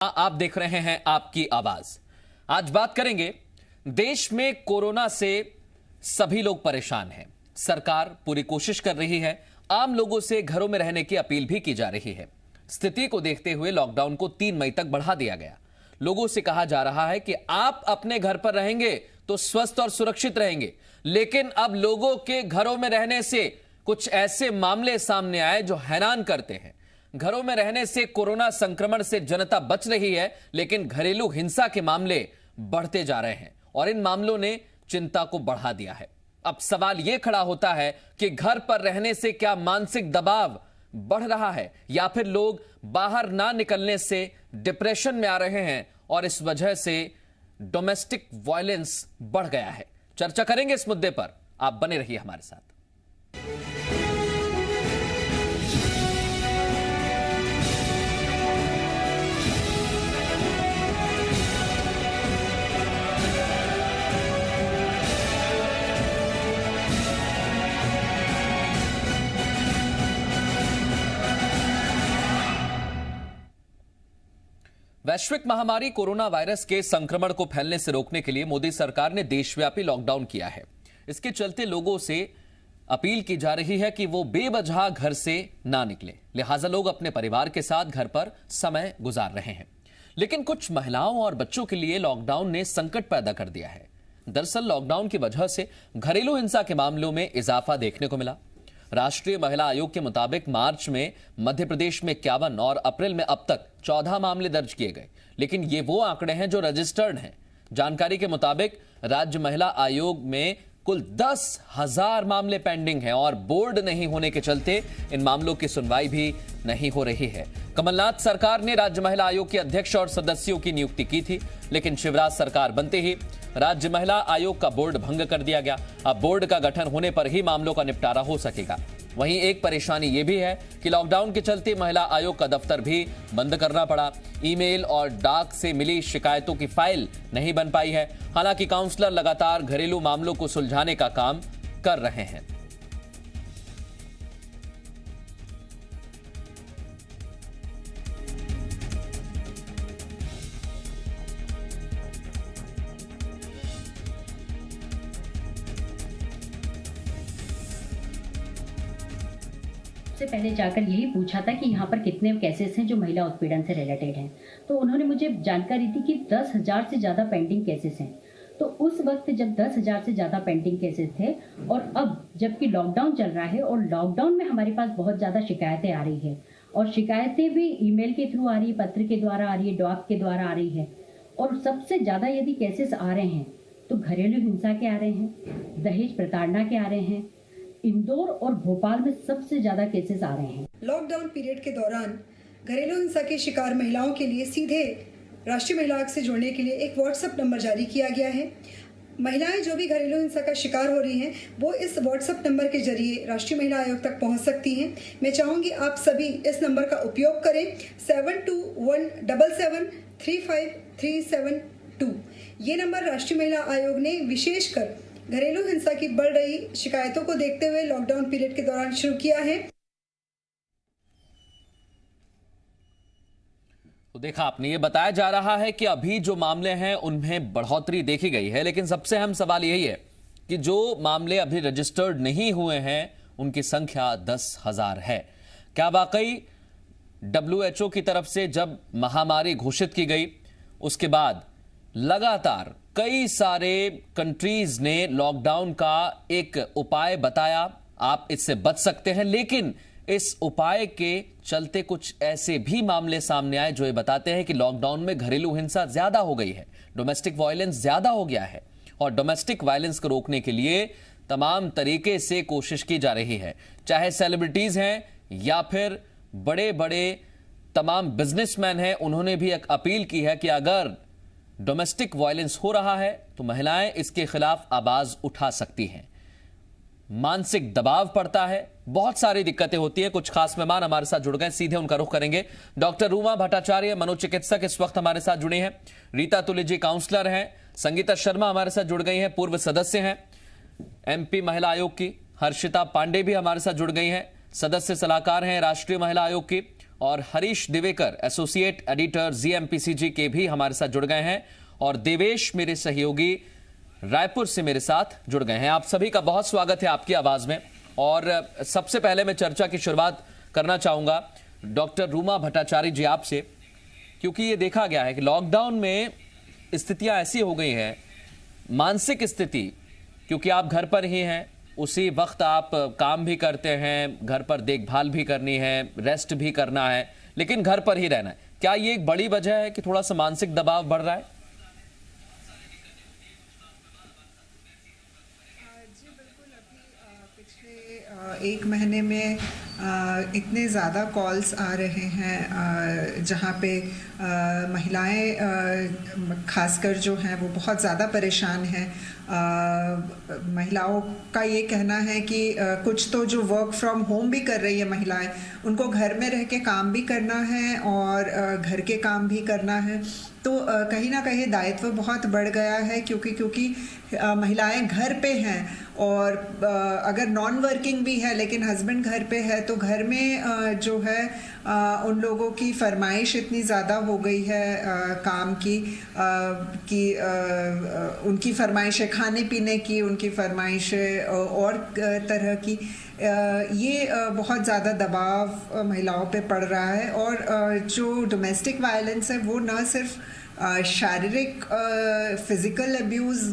आप देख रहे हैं आपकी आवाज। आज बात करेंगे, देश में कोरोना से सभी लोग परेशान हैं। सरकार पूरी कोशिश कर रही है, आम लोगों से घरों में रहने की अपील भी की जा रही है। स्थिति को देखते हुए लॉकडाउन को 3 मई तक बढ़ा दिया गया। लोगों से कहा जा रहा है कि आप अपने घर पर रहेंगे तो स्वस्थ और सुरक्षित रहेंगे, लेकिन अब लोगों के घरों में रहने से कुछ ऐसे मामले सामने आए जो हैरान करते हैं। घरों में रहने से कोरोना संक्रमण से जनता बच रही है, लेकिन घरेलू हिंसा के मामले बढ़ते जा रहे हैं और इन मामलों ने चिंता को बढ़ा दिया है। अब सवाल यह खड़ा होता है कि घर पर रहने से क्या मानसिक दबाव बढ़ रहा है या फिर लोग बाहर ना निकलने से डिप्रेशन में आ रहे हैं और इस वजह से डोमेस्टिक वायलेंस बढ़ गया है। चर्चा करेंगे इस मुद्दे पर, आप बने रहिए हमारे साथ। वैश्विक महामारी कोरोना वायरस के संक्रमण को फैलने से रोकने के लिए मोदी सरकार ने देशव्यापी लॉकडाउन किया है। इसके चलते लोगों से अपील की जा रही है कि वो बेवजह घर से ना निकलें, लिहाजा लोग अपने परिवार के साथ घर पर समय गुजार रहे हैं। लेकिन कुछ महिलाओं और बच्चों के लिए लॉकडाउन ने संकट पैदा कर दिया है। दरअसल लॉकडाउन की वजह से घरेलू हिंसा के मामलों में इजाफा देखने को मिला। राष्ट्रीय महिला आयोग के मुताबिक मार्च में मध्य प्रदेश में 51 और अप्रैल में अब तक 14 मामले दर्ज किए गए, लेकिन ये वो आंकड़े हैं जो रजिस्टर्ड हैं। जानकारी के मुताबिक राज्य महिला आयोग में कुल 10,000 मामले पेंडिंग हैं और बोर्ड नहीं होने के चलते इन मामलों की सुनवाई भी नहीं हो रही है। कमलनाथ सरकार ने राज्य महिला आयोग के अध्यक्ष और सदस्यों की नियुक्ति की थी, लेकिन शिवराज सरकार बनते ही राज्य महिला आयोग का बोर्ड भंग कर दिया गया। अब बोर्ड का गठन होने पर ही मामलों का निपटारा हो सकेगा। वहीं एक परेशानी यह भी है कि लॉकडाउन के चलते महिला आयोग का दफ्तर भी बंद करना पड़ा। ईमेल और डाक से मिली शिकायतों की फाइल नहीं बन पाई है। हालांकि काउंसलर लगातार घरेलू मामलों को सुलझाने का काम कर रहे हैं। से पहले जाकर यही पूछा था कि यहाँ पर कितने केसेस हैं जो महिला उत्पीड़न से रिलेटेड हैं। तो उन्होंने मुझे जानकारी दी कि 10,000 से ज़्यादा पेंडिंग केसेस हैं। तो उस वक्त जब 10,000 से ज़्यादा पेंडिंग केसेस थे और अब जबकि लॉकडाउन चल रहा है और लॉकडाउन में हमारे पास बहुत ज़्यादा शिकायतें आ रही है और शिकायतें भी ईमेल के थ्रू आ रही है, पत्र के द्वारा आ रही है, डाक के द्वारा आ रही है। और सबसे ज़्यादा यदि केसेस आ रहे हैं तो घरेलू हिंसा के आ रहे हैं, दहेज प्रताड़ना के आ रहे हैं। इंदौर और भोपाल में सबसे ज्यादा केसेस आ रहे हैं। लॉकडाउन पीरियड के दौरान घरेलू हिंसा के शिकार महिलाओं के लिए सीधे राष्ट्रीय महिला आयोग से जुड़ने के लिए एक व्हाट्सएप नंबर जारी किया गया है। महिलाएं जो भी घरेलू हिंसा का शिकार हो रही हैं वो इस व्हाट्सएप नंबर के जरिए राष्ट्रीय महिला आयोग तक पहुंच सकती हैं। मैं चाहूँगी आप सभी इस नंबर का उपयोग करें। 7217735372 ये नंबर राष्ट्रीय महिला आयोग ने विशेषकर घरेलू हिंसा की बढ़ रही शिकायतों को देखते हुए लॉकडाउन पीरियड के दौरान शुरू किया है। तो देखा आपने, ये बताया जा रहा है कि अभी जो मामले हैं उनमें बढ़ोतरी देखी गई है, लेकिन सबसे अहम सवाल यही है कि जो मामले अभी रजिस्टर्ड नहीं हुए हैं उनकी संख्या 10,000 है। क्या वाकई WHO की तरफ से जब महामारी घोषित की गई उसके बाद लगातार कई सारे कंट्रीज ने लॉकडाउन का एक उपाय बताया, आप इससे बच सकते हैं, लेकिन इस उपाय के चलते कुछ ऐसे भी मामले सामने आए जो ये बताते हैं कि लॉकडाउन में घरेलू हिंसा ज्यादा हो गई है, डोमेस्टिक वायलेंस ज्यादा हो गया है और डोमेस्टिक वायलेंस को रोकने के लिए तमाम तरीके से कोशिश की जा रही है। चाहे सेलिब्रिटीज हैं या फिर बड़े बड़े तमाम बिजनेसमैन हैं, उन्होंने भी एक अपील की है कि अगर डोमेस्टिक वायलेंस हो रहा है तो महिलाएं इसके खिलाफ आवाज उठा सकती हैं। मानसिक दबाव पड़ता है, बहुत सारी दिक्कतें होती हैं। कुछ खास मेहमान हमारे साथ जुड़ गए, सीधे उनका रुख करेंगे। डॉक्टर रूमा भट्टाचार्य मनोचिकित्सक इस वक्त हमारे साथ जुड़े हैं। रीता तुलेजी काउंसलर हैं। संगीता शर्मा हमारे साथ जुड़ गई हैं, पूर्व सदस्य हैं MP महिला आयोग की। हर्षिता पांडे भी हमारे साथ जुड़ गई हैं, सदस्य सलाहकार हैं राष्ट्रीय महिला आयोग की। और हरीश दिवेकर एसोसिएट एडिटर जीएमपीसीजी के भी हमारे साथ जुड़ गए हैं, और देवेश मेरे सहयोगी रायपुर से मेरे साथ जुड़ गए हैं। आप सभी का बहुत स्वागत है आपकी आवाज में। और सबसे पहले मैं चर्चा की शुरुआत करना चाहूंगा डॉक्टर रूमा भट्टाचार्य जी आपसे, क्योंकि ये देखा गया है कि लॉकडाउन में स्थितियां ऐसी हो गई हैं, मानसिक स्थिति, क्योंकि आप घर पर ही हैं, उसी वक्त आप काम भी करते हैं, घर पर देखभाल भी करनी है, रेस्ट भी करना है, लेकिन घर पर ही रहना है। क्या ये एक बड़ी वजह है कि थोड़ा सा मानसिक दबाव बढ़ रहा है? एक महीने में इतने ज़्यादा कॉल्स आ रहे हैं जहाँ पे महिलाएं खासकर जो हैं वो बहुत ज़्यादा परेशान हैं। महिलाओं का ये कहना है कि कुछ तो जो वर्क फ्रॉम होम भी कर रही है महिलाएं, उनको घर में रह के काम भी करना है और घर के काम भी करना है, तो कहीं ना कहीं दायित्व बहुत बढ़ गया है, क्योंकि महिलाएं घर पे हैं और अगर नॉन वर्किंग भी है लेकिन हस्बैंड घर पे है, तो घर में जो है उन लोगों की फरमाइश इतनी ज़्यादा हो गई है काम की कि उनकी फरमाइश है खाने पीने की, उनकी फरमाइश है और तरह की, ये बहुत ज़्यादा दबाव महिलाओं पे पड़ रहा है। और जो डोमेस्टिक वायलेंस है वो न सिर्फ शारीरिक फिजिकल अब्यूज़,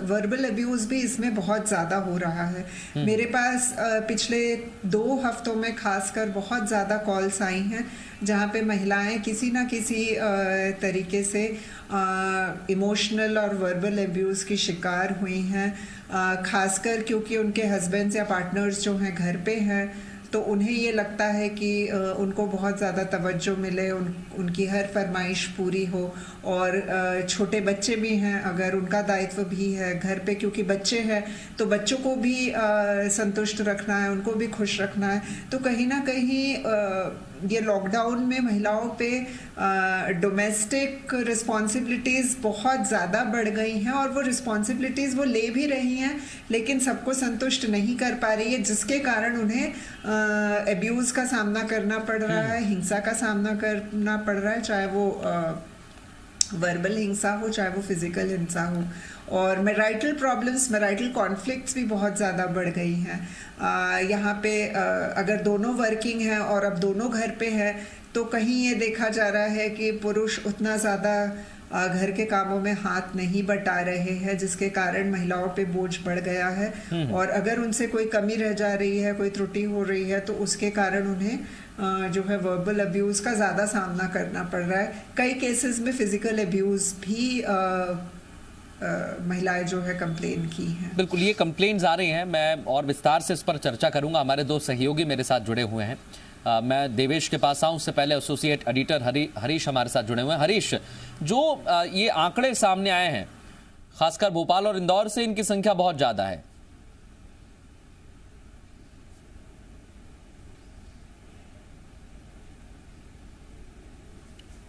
वर्बल अब्यूज़ भी इसमें बहुत ज़्यादा हो रहा है। मेरे पास पिछले 2 हफ्तों में खासकर बहुत ज़्यादा कॉल्स आई हैं जहाँ पे महिलाएं किसी ना किसी तरीके से इमोशनल और वर्बल अब्यूज़ की शिकार हुई हैं, खासकर क्योंकि उनके हस्बैंड्स या पार्टनर्स जो हैं घर पे हैं, तो उन्हें ये लगता है कि उनको बहुत ज़्यादा तवज्जो मिले, उनकी हर फरमाइश पूरी हो। और छोटे बच्चे भी हैं, अगर उनका दायित्व भी है घर पे, क्योंकि बच्चे हैं तो बच्चों को भी संतुष्ट रखना है, उनको भी खुश रखना है। तो कहीं ना कहीं ये लॉकडाउन में महिलाओं पे डोमेस्टिक रिस्पॉन्सिबिलिटीज़ बहुत ज़्यादा बढ़ गई हैं, और वो रिस्पॉन्सिबिलिटीज़ वो ले भी रही हैं लेकिन सबको संतुष्ट नहीं कर पा रही है, जिसके कारण उन्हें अब्यूज़ का सामना करना पड़ रहा है, हिंसा का सामना करना पड़ रहा है, चाहे वो वर्बल हिंसा हो चाहे वो फिजिकल हिंसा हो। और मैरिटल प्रॉब्लम्स, मैरिटल कॉन्फ्लिक्ट्स भी बहुत ज़्यादा बढ़ गई हैं। यहाँ पे अगर दोनों वर्किंग हैं और अब दोनों घर पे हैं, तो कहीं ये देखा जा रहा है कि पुरुष उतना ज़्यादा घर के कामों में हाथ नहीं बटा रहे हैं, जिसके कारण महिलाओं पे बोझ बढ़ गया है। और अगर उनसे कोई कमी रह जा रही है, कोई त्रुटि हो रही है, तो उसके कारण उन्हें जो है वर्बल अब्यूज़ का ज़्यादा सामना करना पड़ रहा है। कई केसेस में फिजिकल अब्यूज़ भी महिलाएं जो है कंप्लेन की हैं। बिल्कुल, ये कंप्लेन्स आ रही हैं, मैं और विस्तार से इस पर चर्चा करूंगा। हमारे 2 सहयोगी मेरे साथ जुड़े हुए हैं। मैं देवेश के पास आऊं, उससे पहले एसोसिएट एडिटर हरीश हमारे साथ जुड़े हुए हैं। हरीश, जो ये आंकड़े सामने आए हैं खासकर भोपाल और इंदौर से, इनकी संख्या बहुत ज्यादा है।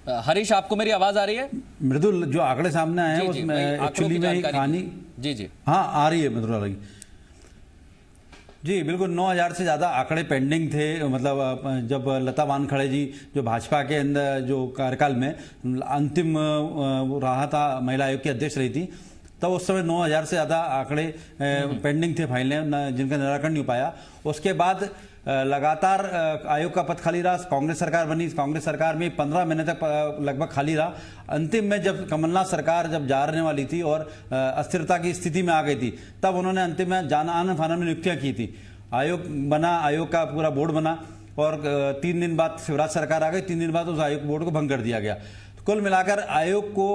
हरीश, आपको मेरी आवाज आ रही है? मृदुल, जो आंकड़े सामने आए हैं उसमें एक्चुअली में कहानी जी हाँ आ रही है मृदुल जी, बिल्कुल 9000 से ज़्यादा आंकड़े पेंडिंग थे। मतलब जब लता वानखड़े जी जो भाजपा के अंदर जो कार्यकाल में अंतिम रहा था, महिला आयोग की अध्यक्ष रही थी, तब उस समय 9000 से ज़्यादा आंकड़े पेंडिंग थे फाइलें, जिनका निराकरण नहीं हो पाया। उसके बाद लगातार आयोग का पद खाली रहा, कांग्रेस सरकार बनी, कांग्रेस सरकार में 15 महीने तक लगभग खाली रहा। अंतिम में जब कमलनाथ सरकार जब जाने वाली थी और अस्थिरता की स्थिति में आ गई थी, तब उन्होंने अंतिम में आनन फानन में नियुक्तियां की थी। आयोग बना, आयोग का पूरा बोर्ड बना, और 3 दिन बाद शिवराज सरकार आ गई। 3 दिन बाद उस आयोग बोर्ड को भंग कर दिया गया। कुल मिलाकर आयोग को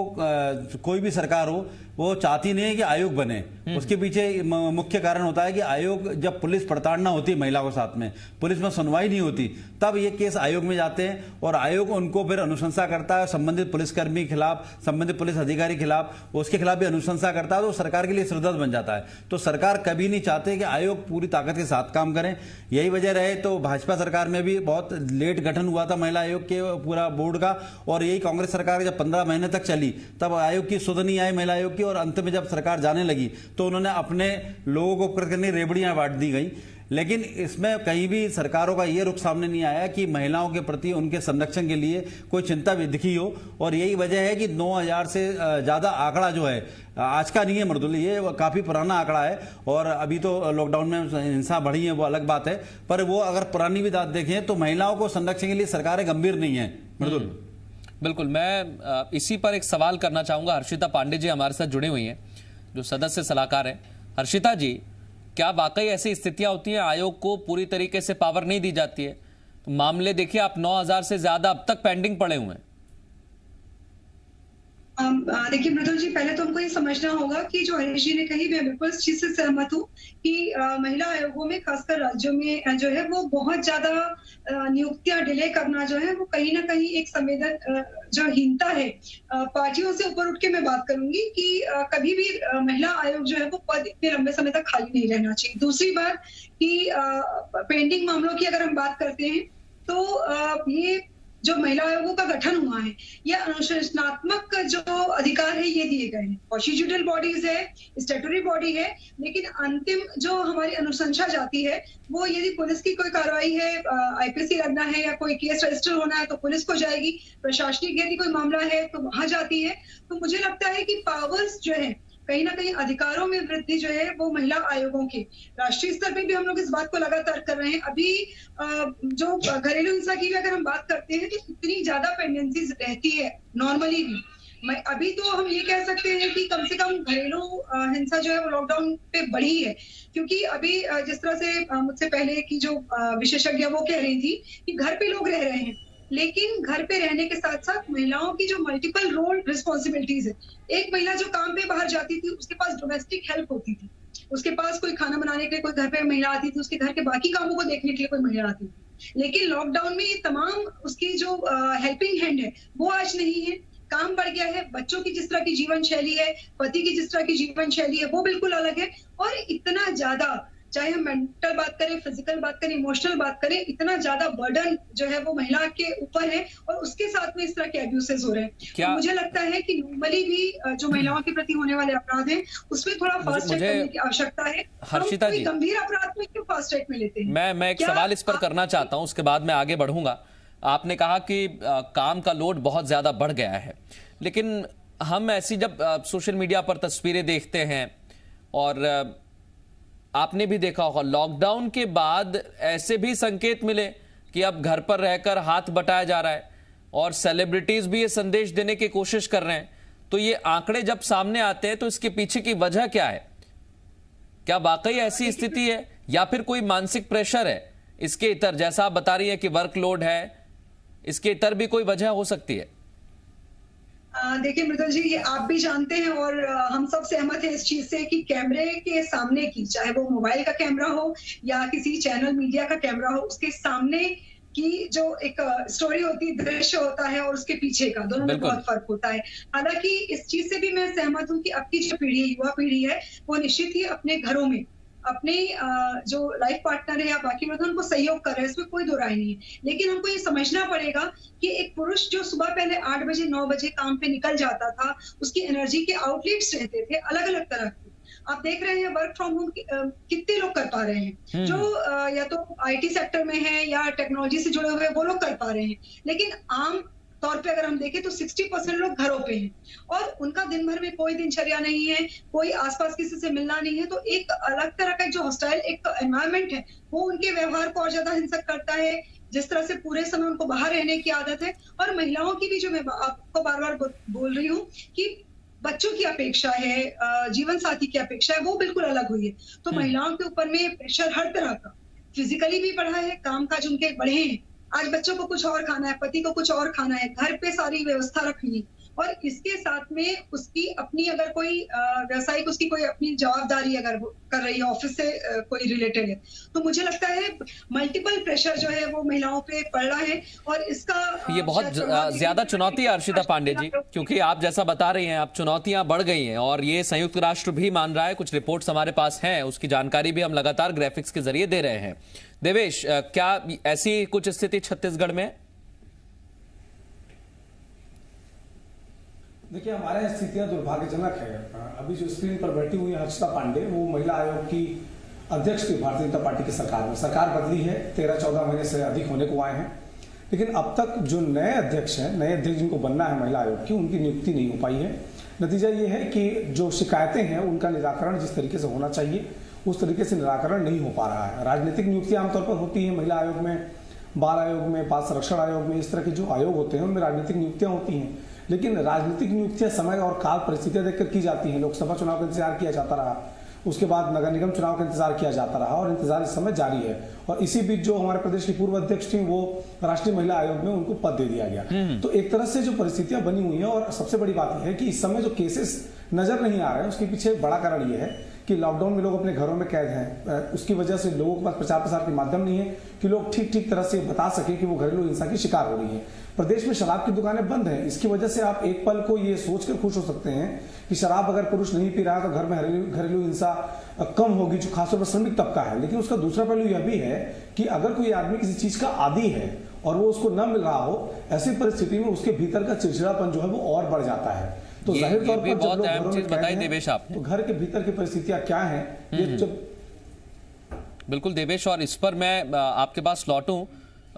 कोई भी सरकार हो वो चाहती नहीं है कि आयोग बने। उसके पीछे मुख्य कारण होता है कि आयोग, जब पुलिस प्रताड़ना होती है महिला के साथ में, पुलिस में सुनवाई नहीं होती, तब ये केस आयोग में जाते हैं और आयोग उनको फिर अनुशंसा करता है संबंधित पुलिसकर्मी के खिलाफ, संबंधित पुलिस अधिकारी के खिलाफ, उसके खिलाफ भी अनुशंसा करता है, तो सरकार के लिए सिरदर्द बन जाता है। तो सरकार कभी नहीं चाहते कि आयोग पूरी ताकत के साथ काम करें। यही वजह रहे तो भाजपा सरकार में भी बहुत लेट गठन हुआ था महिला आयोग के पूरा बोर्ड का, और यही कांग्रेस सरकार जब 15 महीने तक चली तब आयोग की सुध नहीं आई महिला आयोग की, और अंत में जब सरकार जाने लगी तो उन्होंने अपने लोगों को करने रेबड़ियां बांट दी गई। लेकिन इसमें कहीं भी सरकारों का ये रुख सामने नहीं आया कि महिलाओं के प्रति उनके संरक्षण के लिए कोई चिंता भी दिखी हो। और यही वजह है कि 9,000 से ज़्यादा आंकड़ा जो है आज का नहीं है मृदुल, ये काफ़ी पुराना आंकड़ा है। और अभी तो लॉकडाउन में हिंसा बढ़ी है वो अलग बात है, पर वो अगर पुरानी भी बात देखें तो महिलाओं को संरक्षण के लिए सरकारें गंभीर नहीं है मृदुल। बिल्कुल, मैं इसी पर एक सवाल करना चाहूंगा। हर्षिता पांडे जी हमारे साथ जुड़े हुई हैं, जो सदस्य सलाहकार हैं। हर्षिता जी, क्या वाकई ऐसी स्थितियां होती हैं आयोग को पूरी तरीके से पावर नहीं दी जाती है? तो मामले देखिए, आप 9,000 से ज्यादा अब तक पेंडिंग पड़े हुए हैं। देखिए मृदुल जी, पहले तो हमको ये समझना होगा कि जो हरीश जी ने कही, मैं बिल्कुल इस चीज से सहमत हूँ कि महिला आयोगों में खासकर राज्यों में जो है वो बहुत ज्यादा नियुक्तियां डिले करना जो है वो कहीं ना कहीं एक संवेदन जो हीनता है। पार्टियों से ऊपर उठ के मैं बात करूंगी कि कभी भी महिला आयोग जो है वो पद इतने लंबे समय तक खाली नहीं रहना चाहिए। दूसरी बात कि पेंडिंग मामलों की अगर हम बात करते हैं तो ये जो महिला आयोगों का गठन हुआ है, यह अनुशासनात्मक जो अधिकार है ये दिए गए हैं। कॉन्स्टिट्यूशनल बॉडीज है, स्टैट्यूटरी बॉडी है, लेकिन अंतिम जो हमारी अनुशंसा जाती है वो यदि पुलिस की कोई कार्रवाई है, आईपीसी लगना है या कोई केस रजिस्टर होना है तो पुलिस को जाएगी, प्रशासनिक यदि कोई मामला है तो वहां जाती है। तो मुझे लगता है कि पावर्स जो है कहीं ना कहीं अधिकारों में वृद्धि जो है वो महिला आयोगों के राष्ट्रीय स्तर पे भी हम लोग इस बात को लगातार कर रहे हैं। अभी जो घरेलू हिंसा की भी अगर हम बात करते हैं तो इतनी ज्यादा पेंडेंसीज रहती है नॉर्मली भी। अभी तो हम ये कह सकते हैं कि कम से कम घरेलू हिंसा जो है वो लॉकडाउन पे बढ़ी है, क्योंकि अभी जिस तरह से मुझसे पहले की जो विशेषज्ञ वो कह रही थी कि घर पे लोग रह रहे हैं, लेकिन घर पे रहने के साथ साथ महिलाओं की जो मल्टीपल रोल रिस्पॉन्सिबिलिटीज है, एक महिला जो काम पे बाहर जाती थी उसके पास डोमेस्टिक हेल्प होती थी, उसके पास कोई खाना बनाने के लिए कोई घर पे महिला आती थी, उसके घर के बाकी कामों को देखने के लिए कोई महिला आती थी। लेकिन लॉकडाउन में ये तमाम उसकी जो हेल्पिंग हैंड है वो आज नहीं है। काम बढ़ गया है, बच्चों की जिस तरह की जीवन शैली है, पति की जिस तरह की जीवन शैली है वो बिल्कुल अलग है। और इतना ज्यादा, चाहे हम मेंटल बात करें, फिजिकल बात करें, इमोशनल बात करें, इतना ज्यादा बर्डन जो है वो महिला के ऊपर है और उसके साथ में इस तरह के अब्यूसेस हो रहे हैं। तो मुझे लगता है कि नॉर्मली भी जो महिलाओं के प्रति होने वाले अपराध हैं उसमें थोड़ा फास्ट ट्रैक करने की आवश्यकता है। हर्षिता जी, गंभीर अपराध में क्यों फास्ट ट्रैक में लेते हैं? मैं एक सवाल इस पर करना चाहता हूं, उसके बाद मैं आगे बढ़ूंगा। आपने कहा कि काम का लोड बहुत ज्यादा बढ़ गया है, लेकिन हम ऐसी जब सोशल मीडिया पर तस्वीरें देखते हैं और आपने भी देखा होगा लॉकडाउन के बाद ऐसे भी संकेत मिले कि अब घर पर रहकर हाथ बटाया जा रहा है और सेलिब्रिटीज भी ये संदेश देने की कोशिश कर रहे हैं। तो ये आंकड़े जब सामने आते हैं तो इसके पीछे की वजह क्या है? क्या वाकई ऐसी स्थिति है या फिर कोई मानसिक प्रेशर है? इसके इतर, जैसा आप बता रही है कि वर्कलोड है, इसके इतर भी कोई वजह हो सकती है? देखिए मृदुल जी, ये आप भी जानते हैं और हम सब सहमत हैं इस चीज से कि कैमरे के सामने की, चाहे वो मोबाइल का कैमरा हो या किसी चैनल मीडिया का कैमरा हो, उसके सामने की जो एक स्टोरी होती है, दृश्य होता है और उसके पीछे का, दोनों में बहुत फर्क होता है। हालांकि इस चीज से भी मैं सहमत हूँ कि अब की जो पीढ़ी, युवा पीढ़ी है, वो निश्चित ही अपने घरों में अपने जो लाइफ पार्टनर है या बाकी लोग उनको सहयोग कर रहे हैं, इसमें कोई दो राय नहीं है। लेकिन हमको ये समझना पड़ेगा कि एक पुरुष जो सुबह पहले 8 बजे 9 बजे काम पे निकल जाता था, उसकी एनर्जी के आउटलेट्स रहते थे अलग अलग तरह के। आप देख रहे हैं वर्क फ्रॉम होम कितने लोग कर पा रहे हैं, जो या तो आईटी सेक्टर में है या टेक्नोलॉजी से जुड़े हुए वो लोग कर पा रहे हैं। लेकिन आम तौर पे अगर हम देखें तो 60% लोग घरों पे हैं और उनका दिन भर में कोई दिनचर्या नहीं है, कोई आसपास किसी से मिलना नहीं है। तो एक अलग तरह का जो हॉस्टाइल एक एनवायरनमेंट है वो उनके व्यवहार को और ज्यादा हिंसक करता है। जिस तरह से पूरे समय उनको बाहर रहने की आदत है, और महिलाओं की भी, जो मैं आपको बार बार बोल रही हूँ कि बच्चों की अपेक्षा है, जीवन साथी की अपेक्षा है, वो बिल्कुल अलग हुई है। तो महिलाओं के ऊपर में प्रेशर हर तरह का, फिजिकली भी बढ़ा है, काम काज उनके बढ़े हैं, आज बच्चों को कुछ और खाना है, पति को कुछ और खाना है, घर पे सारी व्यवस्था रखनी, और इसके साथ में उसकी अपनी अगर कोई व्यवसायिक उसकी कोई अपनी जवाबदारी अगर कर रही है, ऑफिस से कोई रिलेटेड है, तो मुझे लगता है मल्टीपल प्रेशर जो है वो महिलाओं पे पड़ रहा है। और इसका ये बहुत ज्यादा चुनौती है हर्षिता पांडे जी, क्योंकि आप जैसा बता रही हैं अब चुनौतियां बढ़ गई हैं और ये संयुक्त राष्ट्र भी मान रहा है। कुछ रिपोर्ट्स हमारे पास हैं, उसकी जानकारी भी हम लगातार ग्राफिक्स के जरिए दे रहे हैं। देवेश, क्या ऐसी कुछ स्थिति छत्तीसगढ़ में? देखिए, हमारे यहाँ स्थितियाँ दुर्भाग्यजनक है। अभी जो स्क्रीन पर बैठी हुई हर्षिता पांडे, वो महिला आयोग की अध्यक्ष थी भारतीय जनता पार्टी की सरकार में। सरकार बदली है, 13-14 महीने से अधिक होने को आए हैं, लेकिन अब तक जो नए अध्यक्ष हैं, नए अध्यक्ष जिनको बनना है महिला आयोग की, उनकी नियुक्ति नहीं हो पाई है। नतीजा ये है कि जो शिकायतें हैं उनका निराकरण जिस तरीके से होना चाहिए उस तरीके से निराकरण नहीं हो पा रहा है। राजनीतिक नियुक्ति आमतौर पर होती है महिला आयोग में, बाल आयोग में, बाल संरक्षण आयोग में, इस तरह के जो आयोग होते हैं उनमें राजनीतिक नियुक्तियां होती हैं, लेकिन राजनीतिक नियुक्तियां समय और काल परिस्थितियां देखकर की जाती हैं। लोकसभा चुनाव का इंतजार किया जाता रहा, उसके बाद नगर निगम चुनाव का इंतजार किया जाता रहा और इंतजार इस समय जारी है। और इसी बीच जो हमारे प्रदेश की पूर्व अध्यक्ष थी वो राष्ट्रीय महिला आयोग में उनको पद दे दिया गया। तो एक तरह से जो परिस्थितियां बनी हुई हैं, और सबसे बड़ी बात यह है कि इस समय जो केसेस नजर नहीं आ रहे हैं उसके पीछे बड़ा कारण यह है कि लॉकडाउन में लोग अपने घरों में कैद हैं। उसकी वजह से लोगों के पास प्रचार प्रसार के माध्यम नहीं है कि लोग ठीक तरह से बता सके कि वो घरेलू हिंसा की शिकार हो रही है। प्रदेश में शराब की दुकानें बंद हैं, इसकी वजह से आप एक पल को ये सोचकर खुश हो सकते हैं कि शराब अगर पुरुष नहीं पी रहा है तो घर में घरेलू हिंसा कम होगी, जो खासतौर पर श्रमिक तबका है। लेकिन उसका दूसरा पहलू यह भी है कि अगर कोई आदमी किसी चीज का आदी है और वो उसको न मिल रहा हो, ऐसी परिस्थिति में उसके भीतर का चिड़चिड़ापन जो है वो और बढ़ जाता है। तो जाहिर तौर पर जब लोग घरों में बैठे हैं तो घर के भीतर की परिस्थितियां क्या हैं, ये जब बिल्कुल देवेश, और इस पर मैं आपके पास लौटूं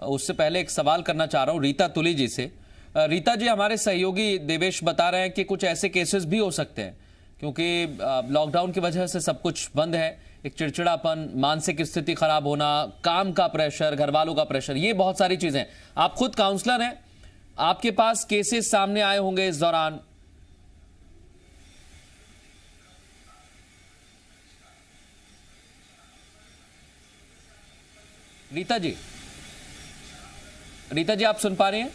उससे पहले एक सवाल करना चाह रहा हूं रीता तुली जी से। रीता जी, हमारे सहयोगी देवेश बता रहे हैं कि कुछ ऐसे केसेस भी हो सकते हैं क्योंकि लॉकडाउन की वजह से सब कुछ बंद है, एक चिड़चिड़ापन, मानसिक स्थिति खराब होना, काम का प्रेशर, घर वालों का प्रेशर, ये बहुत सारी चीजें। आप खुद काउंसलर हैं, आपके पास केसेस सामने आए होंगे इस दौरान। रीता जी, आप सुन पा रही हैं?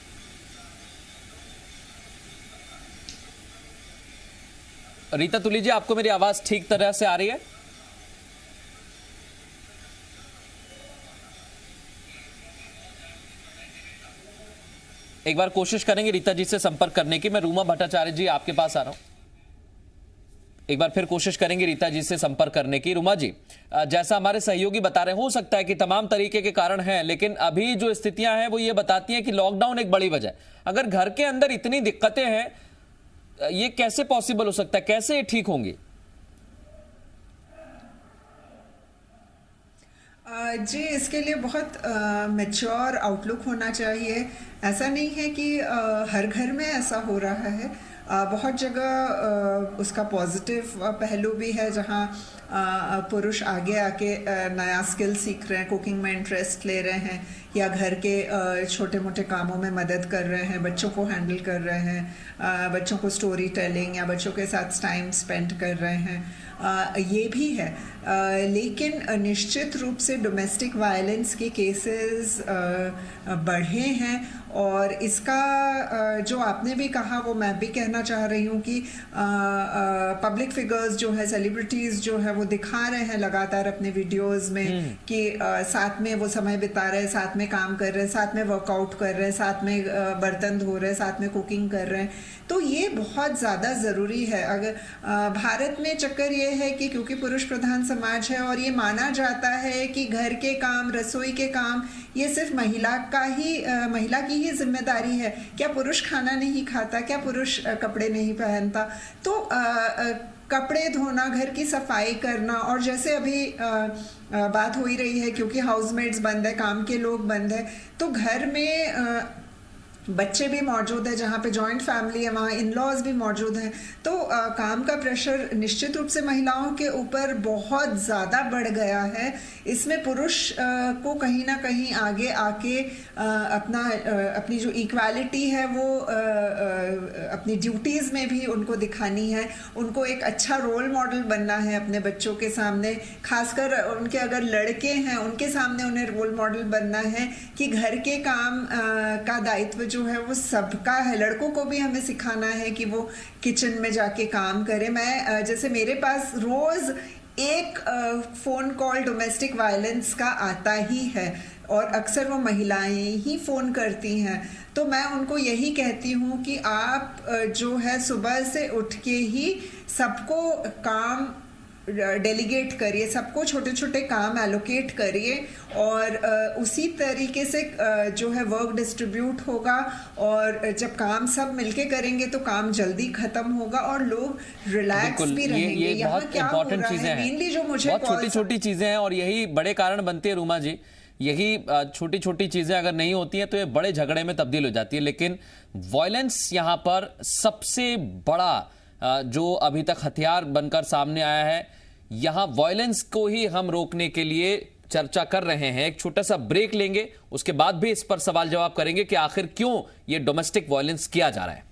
रीता तुली जी, आपको मेरी आवाज ठीक तरह से आ रही है? एक बार कोशिश करेंगे रीता जी से संपर्क करने की। मैं रूमा भट्टाचार्य जी आपके पास आ रहा हूं, एक बार फिर कोशिश करेंगे रीता जी से संपर्क करने की। रूमा जी, जैसा हमारे सहयोगी बता रहे हैं, हो सकता है कि तमाम तरीके के कारण हैं, लेकिन अभी जो स्थितियां हैं वो ये बताती हैं कि लॉकडाउन एक बड़ी वजह। अगर घर के अंदर इतनी दिक्कतें हैं, ये कैसे पॉसिबल हो सकता है, कैसे ये ठीक होंगी? जी, इसके लिए बहुत मैच्योर आउटलुक होना चाहिए। ऐसा नहीं है कि हर घर में ऐसा हो रहा है। बहुत जगह उसका पॉजिटिव पहलू भी है जहाँ पुरुष आगे आके नया स्किल सीख रहे हैं, कुकिंग में इंटरेस्ट ले रहे हैं, या घर के छोटे मोटे कामों में मदद कर रहे हैं, बच्चों को हैंडल कर रहे हैं, बच्चों को स्टोरी टेलिंग या बच्चों के साथ टाइम स्पेंड कर रहे हैं, ये भी है। लेकिन निश्चित रूप से डोमेस्टिक वायलेंस के केसेस बढ़े हैं, और इसका जो आपने भी कहा वो मैं भी कहना चाह रही हूँ कि पब्लिक फिगर्स जो है, सेलिब्रिटीज़ जो है, वो दिखा रहे हैं लगातार अपने वीडियोस में कि साथ में वो समय बिता रहे हैं, साथ में काम कर रहे हैं, साथ में वर्कआउट कर रहे हैं, साथ में बर्तन धो रहे हैं, साथ में कुकिंग कर रहे हैं। तो ये बहुत ज़्यादा ज़रूरी है। अगर भारत में चक्कर ये है कि क्योंकि पुरुष प्रधान समाज है और ये माना जाता है कि घर के काम, रसोई के काम ये सिर्फ महिला की ही जिम्मेदारी है। क्या पुरुष खाना नहीं खाता? क्या पुरुष कपड़े नहीं पहनता? तो कपड़े धोना, घर की सफाई करना, और जैसे अभी बात हो ही रही है क्योंकि हाउसमेट्स बंद है, काम के लोग बंद है, तो घर में बच्चे भी मौजूद है, जहाँ पे जॉइंट फैमिली है वहाँ इन लॉज भी मौजूद हैं। तो काम का प्रेशर निश्चित रूप से महिलाओं के ऊपर बहुत ज़्यादा बढ़ गया है। इसमें पुरुष को कहीं ना कहीं आगे आके अपनी जो इक्वालिटी है वो अपनी ड्यूटीज़ में भी उनको दिखानी है। उनको एक अच्छा रोल मॉडल बनना है अपने बच्चों के सामने, खासकर उनके अगर लड़के हैं उनके सामने उन्हें रोल मॉडल बनना है कि घर के काम का दायित्व जो है वो सबका है। लड़कों को भी हमें सिखाना है कि वो किचन में जाके काम करें। मैं जैसे मेरे पास रोज एक फोन कॉल डोमेस्टिक वायलेंस का आता ही है और अक्सर वो महिलाएं ही फोन करती हैं, तो मैं उनको यही कहती हूँ कि आप जो है सुबह से उठ के ही सबको काम डेलीगेट करिए, सबको छोटे छोटे काम एलोकेट करिए और उसी तरीके से जो है वर्क डिस्ट्रीब्यूट होगा और जब काम सब मिलके करेंगे तो काम जल्दी खत्म होगा और लोग रिलैक्स भी रहेंगे। ये बहुत इंपॉर्टेंट चीजें हैं, मेनली जो मुझे बहुत छोटी छोटी चीजें हैं और यही बड़े कारण बनती है रूमा जी। यही छोटी छोटी चीजें अगर नहीं होती हैं तो ये बड़े झगड़े में तब्दील हो जाती है। लेकिन वायलेंस यहां पर सबसे बड़ा जो अभी तक हथियार बनकर सामने आया है। यहां वायलेंस को ही हम रोकने के लिए चर्चा कर रहे हैं। एक छोटा सा ब्रेक लेंगे, उसके बाद भी इस पर सवाल जवाब करेंगे कि आखिर क्यों ये डोमेस्टिक वायलेंस किया जा रहा है।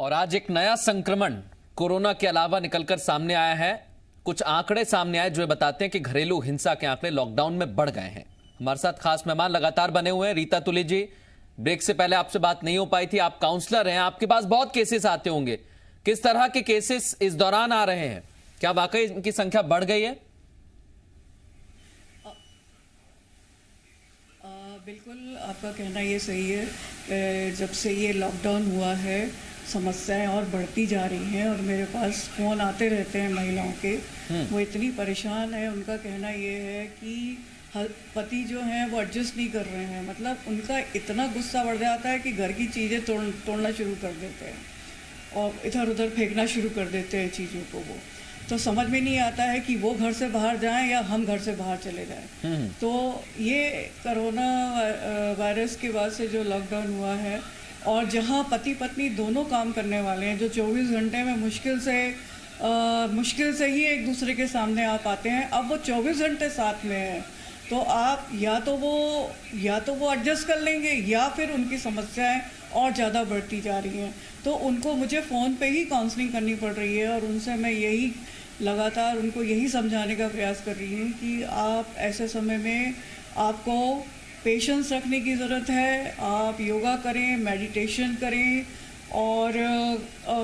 और आज एक नया संक्रमण कोरोना के अलावा निकलकर सामने आया है। कुछ आंकड़े सामने आए जो ये बताते हैं कि घरेलू हिंसा के आंकड़े लॉकडाउन में बढ़ गए हैं। हमारे साथ खास मेहमान लगातार बने हुए हैं। रीता तुली जी, ब्रेक से पहले आपसे बात नहीं हो पाई थी, आप काउंसलर हैं, आपके पास बहुत केसेस आते होंगे। किस तरह के केसेस इस दौरान आ रहे हैं? क्या वाकई इनकी संख्या बढ़ गई है? बिल्कुल, आपका कहना ये सही है। जब से ये लॉकडाउन हुआ है समस्याएं और बढ़ती जा रही हैं और मेरे पास फ़ोन आते रहते हैं महिलाओं के। वो इतनी परेशान है, उनका कहना ये है कि पति जो हैं वो एडजस्ट नहीं कर रहे हैं। मतलब उनका इतना गुस्सा बढ़ जाता है कि घर की चीज़ें तोड़ना शुरू कर देते हैं और इधर उधर फेंकना शुरू कर देते हैं चीज़ों को। वो तो समझ में नहीं आता है कि वो घर से बाहर जाएं या हम घर से बाहर चले जाएं। तो ये कोरोना वायरस के बाद से जो लॉकडाउन हुआ है और जहां पति पत्नी दोनों काम करने वाले हैं, जो 24 घंटे में मुश्किल से ही एक दूसरे के सामने आ पाते हैं, अब वो 24 घंटे साथ में हैं। तो आप या तो वो एडजस्ट कर लेंगे या फिर उनकी समस्याएं और ज़्यादा बढ़ती जा रही हैं। तो उनको मुझे फ़ोन पे ही काउंसलिंग करनी पड़ रही है और उनसे मैं यही लगातार उनको यही समझाने का प्रयास कर रही हूँ कि आप ऐसे समय में आपको पेशेंस रखने की ज़रूरत है। आप योगा करें, मेडिटेशन करें और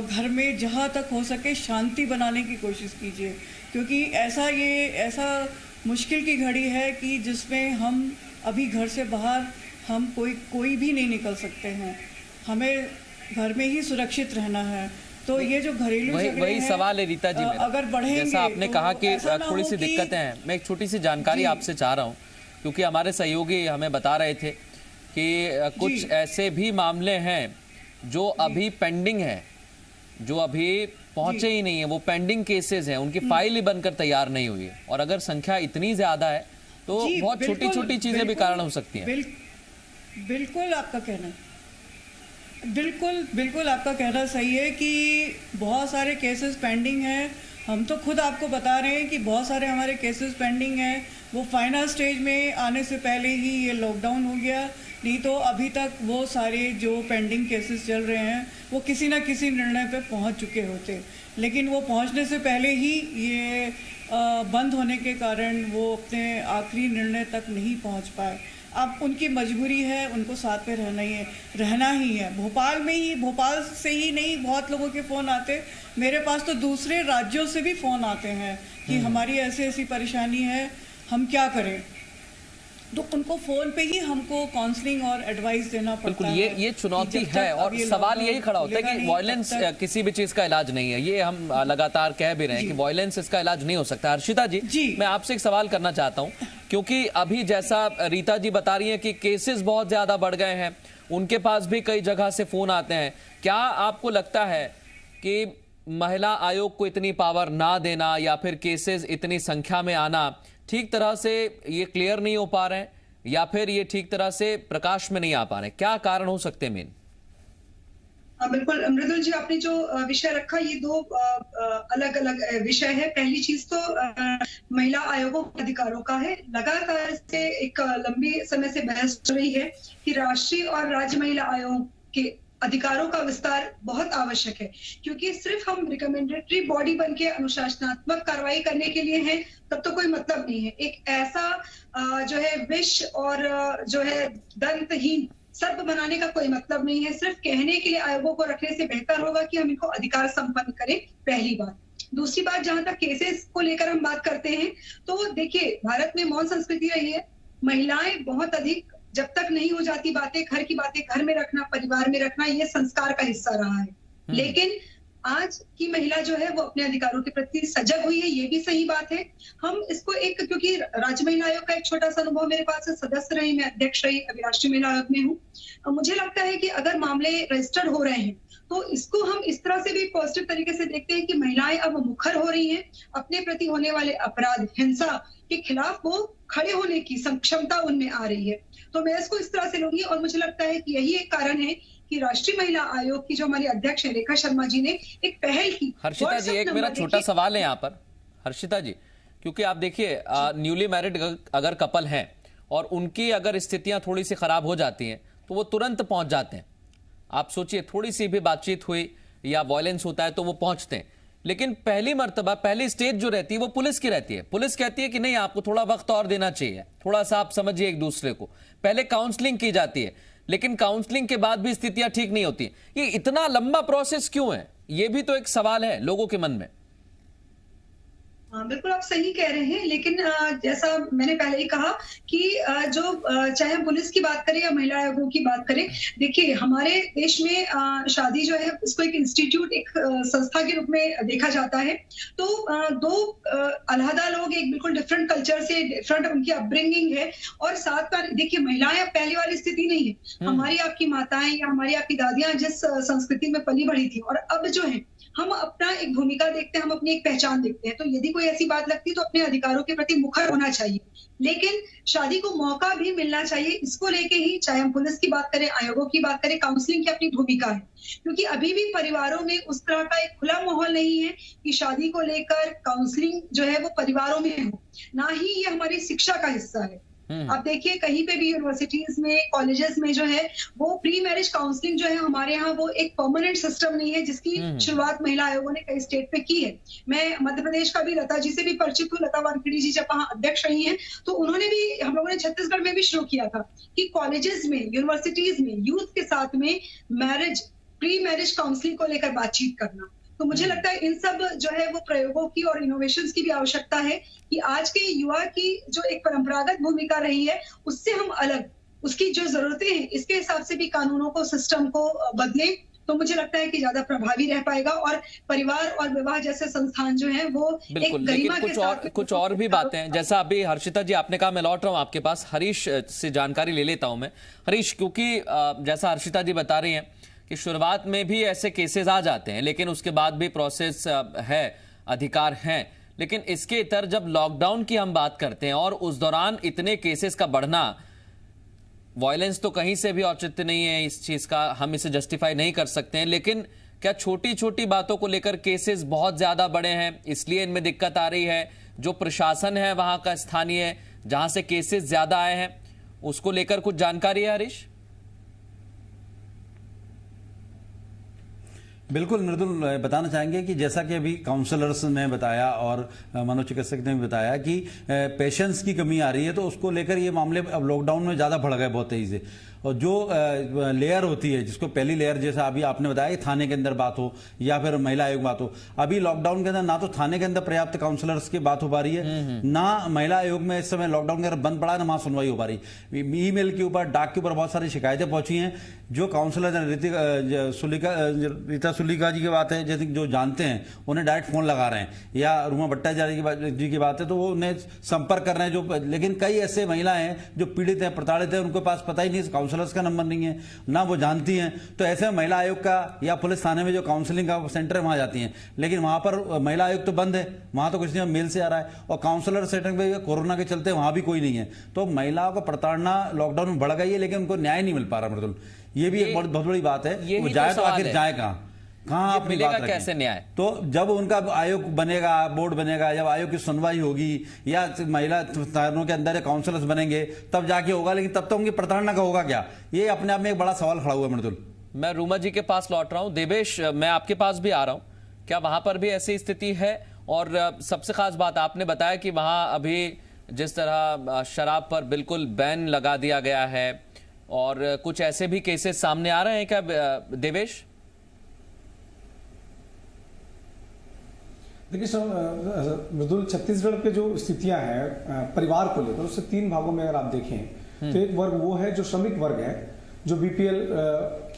घर में जहाँ तक हो सके शांति बनाने की कोशिश कीजिए, क्योंकि ऐसा मुश्किल की घड़ी है कि जिसमें हम अभी घर से बाहर हम कोई भी नहीं निकल सकते हैं। हमें घर में ही सुरक्षित रहना है। तो ये जो घरेलू वही सवाल है रीता जी, अगर बढ़ेंगे, जैसा आपने तो कहा कि थोड़ी सी कि दिक्कतें हैं। मैं एक छोटी सी जानकारी आपसे चाह रहा हूँ, क्योंकि हमारे सहयोगी हमें बता रहे थे कि कुछ ऐसे भी मामले हैं जो अभी पेंडिंग है, जो अभी पहुंचे ही नहीं है, वो पेंडिंग केसेस हैं, उनकी फाइल ही बनकर तैयार नहीं हुई है। और अगर संख्या इतनी ज्यादा है तो बहुत छोटी छोटी चीजें भी कारण हो सकती हैं। बिल्कुल आपका कहना बिल्कुल आपका कहना सही है कि बहुत सारे केसेस पेंडिंग हैं। हम तो खुद आपको बता रहे हैं कि बहुत सारे हमारे केसेस पेंडिंग हैं। वो फाइनल स्टेज में आने से पहले ही ये लॉकडाउन हो गया, नहीं तो अभी तक वो सारे जो पेंडिंग केसेस चल रहे हैं वो किसी ना किसी निर्णय पे पहुंच चुके होते, लेकिन वो पहुंचने से पहले ही ये बंद होने के कारण वो अपने आखिरी निर्णय तक नहीं पहुंच पाए। अब उनकी मजबूरी है, उनको साथ में रहना ही है। भोपाल से ही नहीं, बहुत लोगों के फ़ोन आते, मेरे पास तो दूसरे राज्यों से भी फ़ोन आते हैं कि हमारी ऐसी परेशानी है, हम क्या करें। तो उनको फ़ोन पे ही हमको काउंसलिंग और एडवाइस देना पड़ता है। बिल्कुल, ये चुनौती है और सवाल यही खड़ा होता है कि वायलेंस किसी भी चीज़ का इलाज नहीं है। ये हम लगातार कह भी रहे हैं कि वायलेंस इसका इलाज नहीं हो सकता। हर्षिता जी, मैं आपसे एक सवाल करना चाहता हूँ, क्योंकि अभी जैसा रीता जी बता रही है कि केसेस बहुत ज्यादा बढ़ गए हैं, उनके पास भी कई जगह से फोन आते हैं। क्या आपको लगता है कि महिला आयोग को इतनी पावर ना देना या फिर केसेस इतनी संख्या में आना ठीक तरह से ये क्लियर नहीं हो पा रहे हैं, या फिर ये ठीक तरह से प्रकाश में नहीं आ पा रहे हैं? क्या कारण हो सकते हैं मेन? बिल्कुल मृदुल जी, आपने जो विषय रखा ये दो अलग अलग विषय है। पहली चीज तो महिला आयोगों के अधिकारों का है। लगातार से एक लंबी समय से बहस चल रही है कि राष्ट्रीय और राज्य महिला आयोग के अधिकारों का विस्तार बहुत आवश्यक है, क्योंकि सिर्फ हम रिकमेंडेटरी बॉडी बन के अनुशासनात्मक कार्रवाई करने के लिए हैं तब तो कोई मतलब नहीं है। एक ऐसा जो है विष और जो है दंतहीन सर्प बनाने का कोई मतलब नहीं है। सिर्फ कहने के लिए आयोगों को रखने से बेहतर होगा कि हम इनको अधिकार संपन्न करें, पहली बात। दूसरी बात, जहां तक केसेस को लेकर हम बात करते हैं तो देखिए, भारत में मौन संस्कृति रही है। महिलाएं बहुत अधिक, जब तक नहीं हो जाती बातें, घर की बातें घर में रखना, परिवार में रखना, ये संस्कार का हिस्सा रहा है। लेकिन आज की महिला जो है वो अपने अधिकारों के प्रति सजग हुई है, ये भी सही बात है। हम इसको क्योंकि राज्य महिला आयोग का एक छोटा सा अनुभव मेरे पास है, सदस्य रही, मैं अध्यक्ष रही, अभी राष्ट्रीय महिला आयोग में हूँ। मुझे लगता है कि अगर मामले रजिस्टर्ड हो रहे हैं तो इसको हम इस तरह से भी पॉजिटिव तरीके से देखते हैं कि महिलाएं अब मुखर हो रही हैं, अपने प्रति होने वाले अपराध, हिंसा के खिलाफ वो खड़े होने की क्षमता उनमें आ रही है। तो मैं इसको इस तरह से लूंगी और मुझे लगता है कि यही एक कारण है कि राष्ट्रीय महिला आयोग की जो हमारी अध्यक्ष है रेखा शर्मा जी ने एक पहल की। हर्षिता जी, एक मेरा छोटा सवाल है यहाँ पर। हर्षिता जी, क्योंकि आप देखिए न्यूली मैरिड अगर कपल हैं और उनकी अगर स्थितियां थोड़ी सी खराब हो जाती हैं तो वो तुरंत पहुंच जाते हैं। आप सोचिए, थोड़ी सी भी बातचीत हुई, या वायलेंस होता है तो वो पहुंचते हैं, लेकिन पहली मर्तबा पहली स्टेज जो रहती है वो पुलिस की रहती है। पुलिस कहती है कि नहीं, आपको थोड़ा वक्त और देना चाहिए, थोड़ा सा आप समझिए एक दूसरे को। पहले काउंसलिंग की जाती है, लेकिन काउंसलिंग के बाद भी स्थितियां ठीक नहीं होती। ये इतना लंबा प्रोसेस क्यों है, ये भी तो एक सवाल है लोगों के मन में। हाँ, बिल्कुल आप सही कह रहे हैं, लेकिन जैसा मैंने पहले ही कहा कि चाहे हम पुलिस की बात करें या महिला आयोगों की बात करें, देखिए हमारे देश में शादी जो है उसको एक इंस्टीट्यूट, एक संस्था के रूप में देखा जाता है। तो दो अलहदा लोग एक बिल्कुल डिफरेंट कल्चर से, डिफरेंट उनकी अपब्रिंगिंग है, और साथ में देखिए महिलाएं अब पहली वाली स्थिति नहीं है। हमारी आपकी माताएं या हमारी आपकी दादियां जिस संस्कृति में पली बढ़ी थी, और अब जो है हम अपना एक भूमिका देखते हैं, हम अपनी एक पहचान देखते हैं। तो यदि कोई ऐसी बात लगती है तो अपने अधिकारों के प्रति मुखर होना चाहिए, लेकिन शादी को मौका भी मिलना चाहिए। इसको लेके ही चाहे हम पुलिस की बात करें, आयोगों की बात करें, काउंसलिंग की अपनी भूमिका है, क्योंकि अभी भी परिवारों में उस तरह का एक खुला माहौल नहीं है कि शादी को लेकर काउंसलिंग जो है वो परिवारों में हो, ना ही ये हमारी शिक्षा का हिस्सा है। आप देखिए कहीं पे भी यूनिवर्सिटीज में, कॉलेजेस में जो है वो प्री मैरिज काउंसलिंग जो है हमारे यहाँ वो एक परमानेंट सिस्टम नहीं है, जिसकी शुरुआत महिला आयोगों ने कई स्टेट पे की है। मैं मध्य प्रदेश का भी लता जी से भी परिचित हूँ। लता वानखेड़े जी जब वहाँ अध्यक्ष रही हैं तो उन्होंने भी, हम लोगों ने छत्तीसगढ़ में भी शुरू किया था कि कॉलेजेस में, यूनिवर्सिटीज में यूथ के साथ में मैरिज, प्री मैरिज काउंसलिंग को लेकर बातचीत करना। तो मुझे लगता है इन सब जो है वो प्रयोगों की और इनोवेशंस की भी आवश्यकता है कि आज के युवा की जो एक परंपरागत भूमिका रही है उससे हम अलग, उसकी जो जरूरतें हैं इसके हिसाब से भी कानूनों को, सिस्टम को बदलें, तो मुझे लगता है कि ज्यादा प्रभावी रह पाएगा। और परिवार और विवाह जैसे संस्थान जो है वो एक गरिमा के साथ। कुछ और भी बातें हैं, जैसा अभी हर्षिता जी आपने कहा, मैं लौट रहा हूं आपके पास, हरीश से जानकारी ले लेता हूं मैं। हरीश, क्योंकि जैसा हर्षिता जी बता रही हैं कि शुरुआत में भी ऐसे केसेस आ जाते हैं, लेकिन उसके बाद भी प्रोसेस है, अधिकार हैं, लेकिन इसके इतर जब लॉकडाउन की हम बात करते हैं और उस दौरान इतने केसेस का बढ़ना, वायलेंस तो कहीं से भी औचित्य नहीं है इस चीज का, हम इसे जस्टिफाई नहीं कर सकते हैं, लेकिन क्या छोटी छोटी बातों को लेकर केसेस बहुत ज्यादा बड़े हैं इसलिए इनमें दिक्कत आ रही है? जो प्रशासन है वहां का स्थानीय, जहां से केसेस ज्यादा आए हैं, उसको लेकर कुछ जानकारी है हरीश? बिल्कुल मृदुल, बताना चाहेंगे कि जैसा कि अभी काउंसलर्स ने बताया और मनोचिकित्सक ने भी बताया कि पेशेंस की कमी आ रही है, तो उसको लेकर ये मामले अब लॉकडाउन में ज़्यादा बढ़ गए बहुत तेजी से। और जो लेयर होती है, जिसको पहली लेयर जैसा अभी आपने बताया कि थाने के अंदर बात हो या फिर महिला आयोग बात हो, अभी लॉकडाउन के अंदर ना तो थाने के अंदर पर्याप्त काउंसलर्स की बात हो पा रही है, ना महिला आयोग में इस समय लॉकडाउन के अंदर बंद पड़ा है, ना वहां सुनवाई हो पा रही। ईमेल के ऊपर, डाक के ऊपर बहुत सारी शिकायतें पहुंची हैं। जो काउंसलर रीता सुलीका जी की बात है, जैसे जो जानते हैं उन्हें डायरेक्ट फोन लगा रहे हैं, या रूमा भट्टाचार्य जी की बात है तो वो उन्हें संपर्क कर रहे हैं। जो लेकिन कई ऐसे महिलाएं हैं जो पीड़ित हैं, प्रताड़ित हैं, उनके पास पता ही नहीं, काउंसलर्स का नंबर नहीं है, ना वो जानती हैं। तो ऐसे में महिला आयोग का या पुलिस थाने में जो काउंसलिंग का सेंटर है वहां जाती हैं, लेकिन वहां पर महिला आयोग तो बंद है, वहां तो कुछ नहीं, मेल से आ रहा है। और काउंसलर सेंटर में कोरोना के चलते वहां भी कोई नहीं है। तो महिलाओं का प्रताड़ना लॉकडाउन में बढ़ गई है, लेकिन उनको न्याय नहीं मिल पा रहा। मृदुल, ये भी एक बहुत बड़ी बात है। वो जाए तो आखिर जाए कहाँ अपनी बात रखें? कैसे न्याय? तो जब उनका आयोग बनेगा, बोर्ड बनेगा, जब आयोग की सुनवाई होगी या महिला थानों के अंदर काउंसलर्स बनेंगे तब जाके होगा, लेकिन तब तो उनकी प्रताड़ना का होगा क्या? ये अपने आप में एक बड़ा सवाल खड़ा हुआ है। मृदुल, मैं रूमा जी के पास लौट रहा हूं। देवेश, मैं आपके पास भी आ रहा हूं, क्या वहां पर भी ऐसी स्थिति है? और सबसे खास बात आपने बताया कि वहां अभी जिस तरह शराब पर बिल्कुल बैन लगा दिया गया है, और कुछ ऐसे भी केसेस सामने आ रहे हैं क्या देवेश? देखिए मृदुल, छत्तीसगढ़ के जो स्थितियां हैं परिवार को लेकर, उससे तीन भागों में अगर आप देखें तो एक वर्ग वो है जो श्रमिक वर्ग है, जो बीपीएल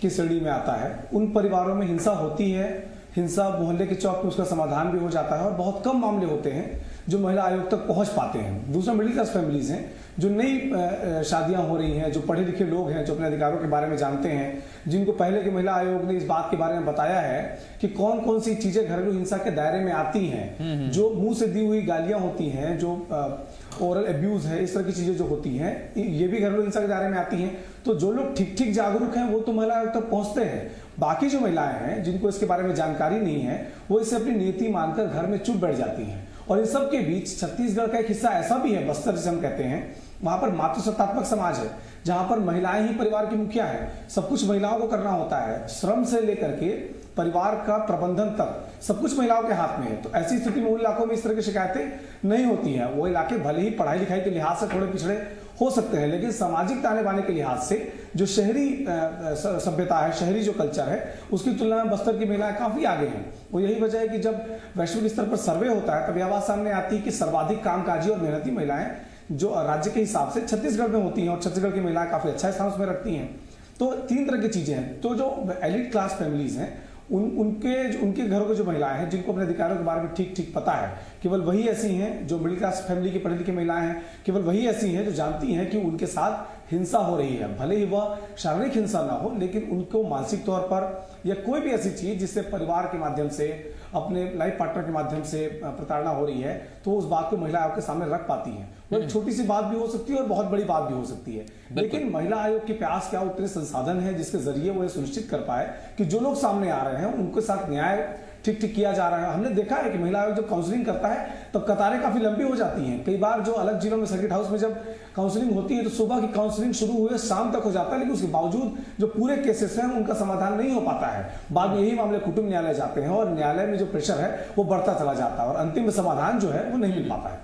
की श्रेणी में आता है। उन परिवारों में हिंसा होती है, हिंसा मोहल्ले के चौक पे उसका समाधान भी हो जाता है, और बहुत कम मामले होते हैं जो महिला आयोग तक पहुंच पाते हैं। दूसरा मिडिल क्लास फैमिलीज हैं, जो नई शादियां हो रही हैं, जो पढ़े लिखे लोग हैं, जो अपने अधिकारों के बारे में जानते हैं, जिनको पहले के महिला आयोग ने इस बात के बारे में बताया है कि कौन कौन सी चीजें घरेलू हिंसा के दायरे में आती हैं, जो मुंह से दी हुई गालियां होती हैं, जो ओरल एब्यूज है, इस तरह की चीजें जो होती हैं, ये भी घरेलू हिंसा के दायरे में आती हैं। तो जो लोग ठीक ठीक जागरूक हैं वो तो महिला आयोग तक पहुंचते हैं। बाकी जो महिलाएं हैं जिनको इसके बारे में जानकारी नहीं है, वो इसे अपनी नीति मानकर घर में चुप बैठ जाती हैं। और इन सब के बीच छत्तीसगढ़ का एक हिस्सा ऐसा भी है, बस्तर जिसे हम कहते हैं, वहां पर मातृसत्तात्मक समाज है, जहां पर महिलाएं ही परिवार की मुखिया है, सब कुछ महिलाओं को करना होता है, श्रम से लेकर के परिवार का प्रबंधन तक सब कुछ महिलाओं के हाथ में है। तो ऐसी स्थिति में उन इलाकों में इस तरह की शिकायतें नहीं होती हैं। वो इलाके भले ही पढ़ाई लिखाई के लिहाज से थोड़े पिछड़े हो सकते हैं, लेकिन सामाजिक ताने बाने के लिहाज से जो शहरी सभ्यता है, शहरी जो कल्चर है, उसकी तुलना में बस्तर की महिलाएं काफी आगे हैं। वो यही वजह है कि जब वैश्विक स्तर पर सर्वे होता है तब यह बात सामने आती है कि सर्वाधिक कामकाजी और मेहनती महिलाएं जो राज्य के हिसाब से छत्तीसगढ़ में होती हैं, और छत्तीसगढ़ की महिलाएं काफी अच्छा स्थान उसमें रखती हैं। तो 3 तरह की चीजें हैं। तो जो एलिट क्लास फैमिलीज हैं, उनके घरों की जो महिलाएं हैं जिनको अपने अधिकारों के बारे में ठीक ठीक पता है, केवल वही ऐसी हैं जो मिडिल क्लास फैमिली की पढ़ी लिखी महिलाएं हैं, केवल वही ऐसी हैं जो जानती हैं कि उनके साथ हिंसा हो रही है। भले ही वह शारीरिक हिंसा ना हो, लेकिन उनको मानसिक तौर पर या कोई भी ऐसी चीज जिससे परिवार के माध्यम से, अपने लाइफ पार्टनर के माध्यम से प्रताड़ना हो रही है, तो उस बात को महिला आयोग के सामने रख पाती हैं। वो एक छोटी सी बात भी हो सकती है और बहुत बड़ी बात भी हो सकती है, लेकिन महिला आयोग के पास क्या उतने संसाधन है जिसके जरिए वो ये सुनिश्चित कर पाए कि जो लोग सामने आ रहे हैं उनके साथ न्याय ठीक ठीक किया जा रहा है। हमने देखा है कि महिला आयोग जब काउंसलिंग करता है तो कतारें काफी लंबी हो जाती हैं। कई बार जो अलग जिलों में सर्किट हाउस में जब काउंसलिंग होती है तो सुबह की काउंसलिंग शुरू हुए शाम तक हो जाता है, लेकिन उसके बावजूद जो पूरे केसेस हैं उनका समाधान नहीं हो पाता है। बाद में यही मामले कुटुंब न्यायालय जाते हैं और न्यायालय में जो प्रेशर है वो बढ़ता चला जाता है और अंतिम समाधान जो है वो नहीं मिल पाता है।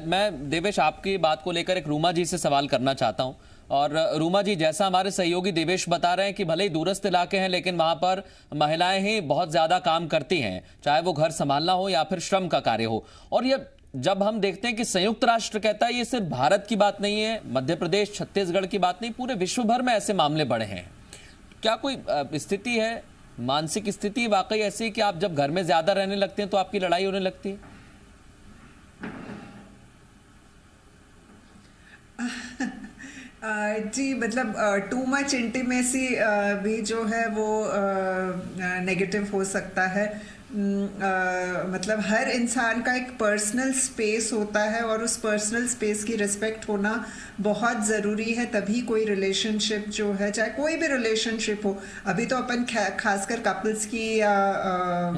मैं देवेश आपकी बात को लेकर एक रूमा जी से सवाल करना चाहता हूं। और रूमा जी, जैसा हमारे सहयोगी देवेश बता रहे हैं कि भले ही दूरस्थ इलाके हैं लेकिन वहां पर महिलाएं ही बहुत ज्यादा काम करती हैं, चाहे वो घर संभालना हो या फिर श्रम का कार्य हो। और ये जब हम देखते हैं कि संयुक्त राष्ट्र कहता है ये सिर्फ भारत की बात नहीं है, मध्य प्रदेश छत्तीसगढ़ की बात नहीं, पूरे विश्व भर में ऐसे मामले बढ़े हैं। क्या कोई स्थिति है, मानसिक स्थिति वाकई ऐसी कि आप जब घर में ज्यादा रहने लगते हैं तो आपकी लड़ाई होने लगती है? जी, मतलब टू मच इंटीमेसी भी जो है वो नेगेटिव हो सकता है। मतलब हर इंसान का एक पर्सनल स्पेस होता है और उस पर्सनल स्पेस की रिस्पेक्ट होना बहुत ज़रूरी है, तभी कोई रिलेशनशिप जो है, चाहे कोई भी रिलेशनशिप हो, अभी तो अपन खासकर कपल्स की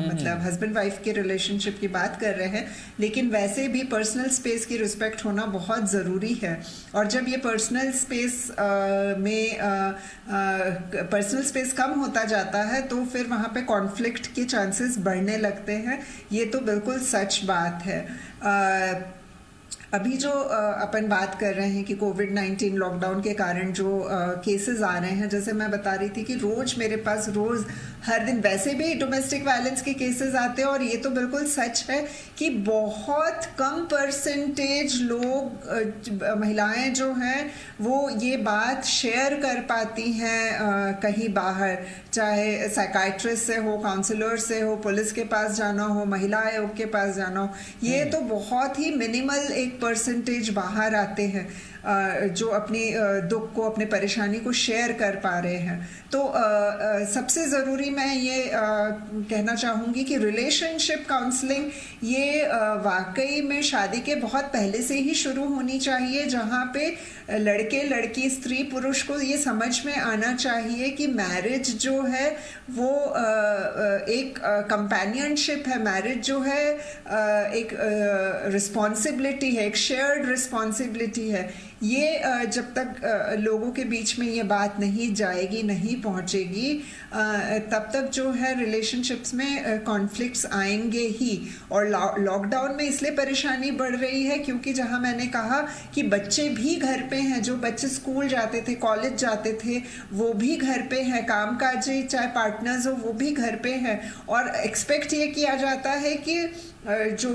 मतलब हस्बैंड वाइफ के रिलेशनशिप की बात कर रहे हैं, लेकिन वैसे भी पर्सनल स्पेस की रिस्पेक्ट होना बहुत ज़रूरी है। और जब ये पर्सनल स्पेस कम होता जाता है तो फिर वहाँ पे कॉन्फ्लिक्ट के चांसेस बढ़ने लगते हैं। ये तो बिल्कुल सच बात है। अभी जो अपन बात कर रहे हैं कि कोविड-19 लॉकडाउन के कारण जो केसेस आ रहे हैं, जैसे मैं बता रही थी कि रोज मेरे पास हर दिन वैसे भी डोमेस्टिक वायलेंस के केसेस आते हैं, और ये तो बिल्कुल सच है कि बहुत कम परसेंटेज लोग, महिलाएं जो हैं वो ये बात शेयर कर पाती हैं कहीं बाहर, चाहे साइकाइट्रिस्ट से हो, काउंसलर से हो, पुलिस के पास जाना हो, महिला आयोग के पास जाना हो। ये तो बहुत ही मिनिमल एक परसेंटेज बाहर आते हैं जो अपनी दुख को, अपनी परेशानी को शेयर कर पा रहे हैं। तो सबसे ज़रूरी मैं ये कहना चाहूँगी कि रिलेशनशिप काउंसलिंग ये वाकई में शादी के बहुत पहले से ही शुरू होनी चाहिए, जहाँ पे लड़के लड़की, स्त्री पुरुष को ये समझ में आना चाहिए कि मैरिज जो है वो एक कंपेनियनशिप है, मैरिज जो है एक रिस्पॉन्सिबिलिटी है, एक शेयर्ड रिस्पॉन्सिबिलिटी है। ये जब तक लोगों के बीच में ये बात नहीं जाएगी, नहीं पहुंचेगी, तब तक जो है रिलेशनशिप्स में कॉन्फ्लिक्ट्स आएंगे ही। और लॉकडाउन में इसलिए परेशानी बढ़ रही है क्योंकि जहां मैंने कहा कि बच्चे भी घर पे हैं, जो बच्चे स्कूल जाते थे, कॉलेज जाते थे, वो भी घर पे हैं, कामकाजी चाहे पार्टनर्स हो वो भी घर पे हैं, और एक्सपेक्ट ये किया जाता है कि जो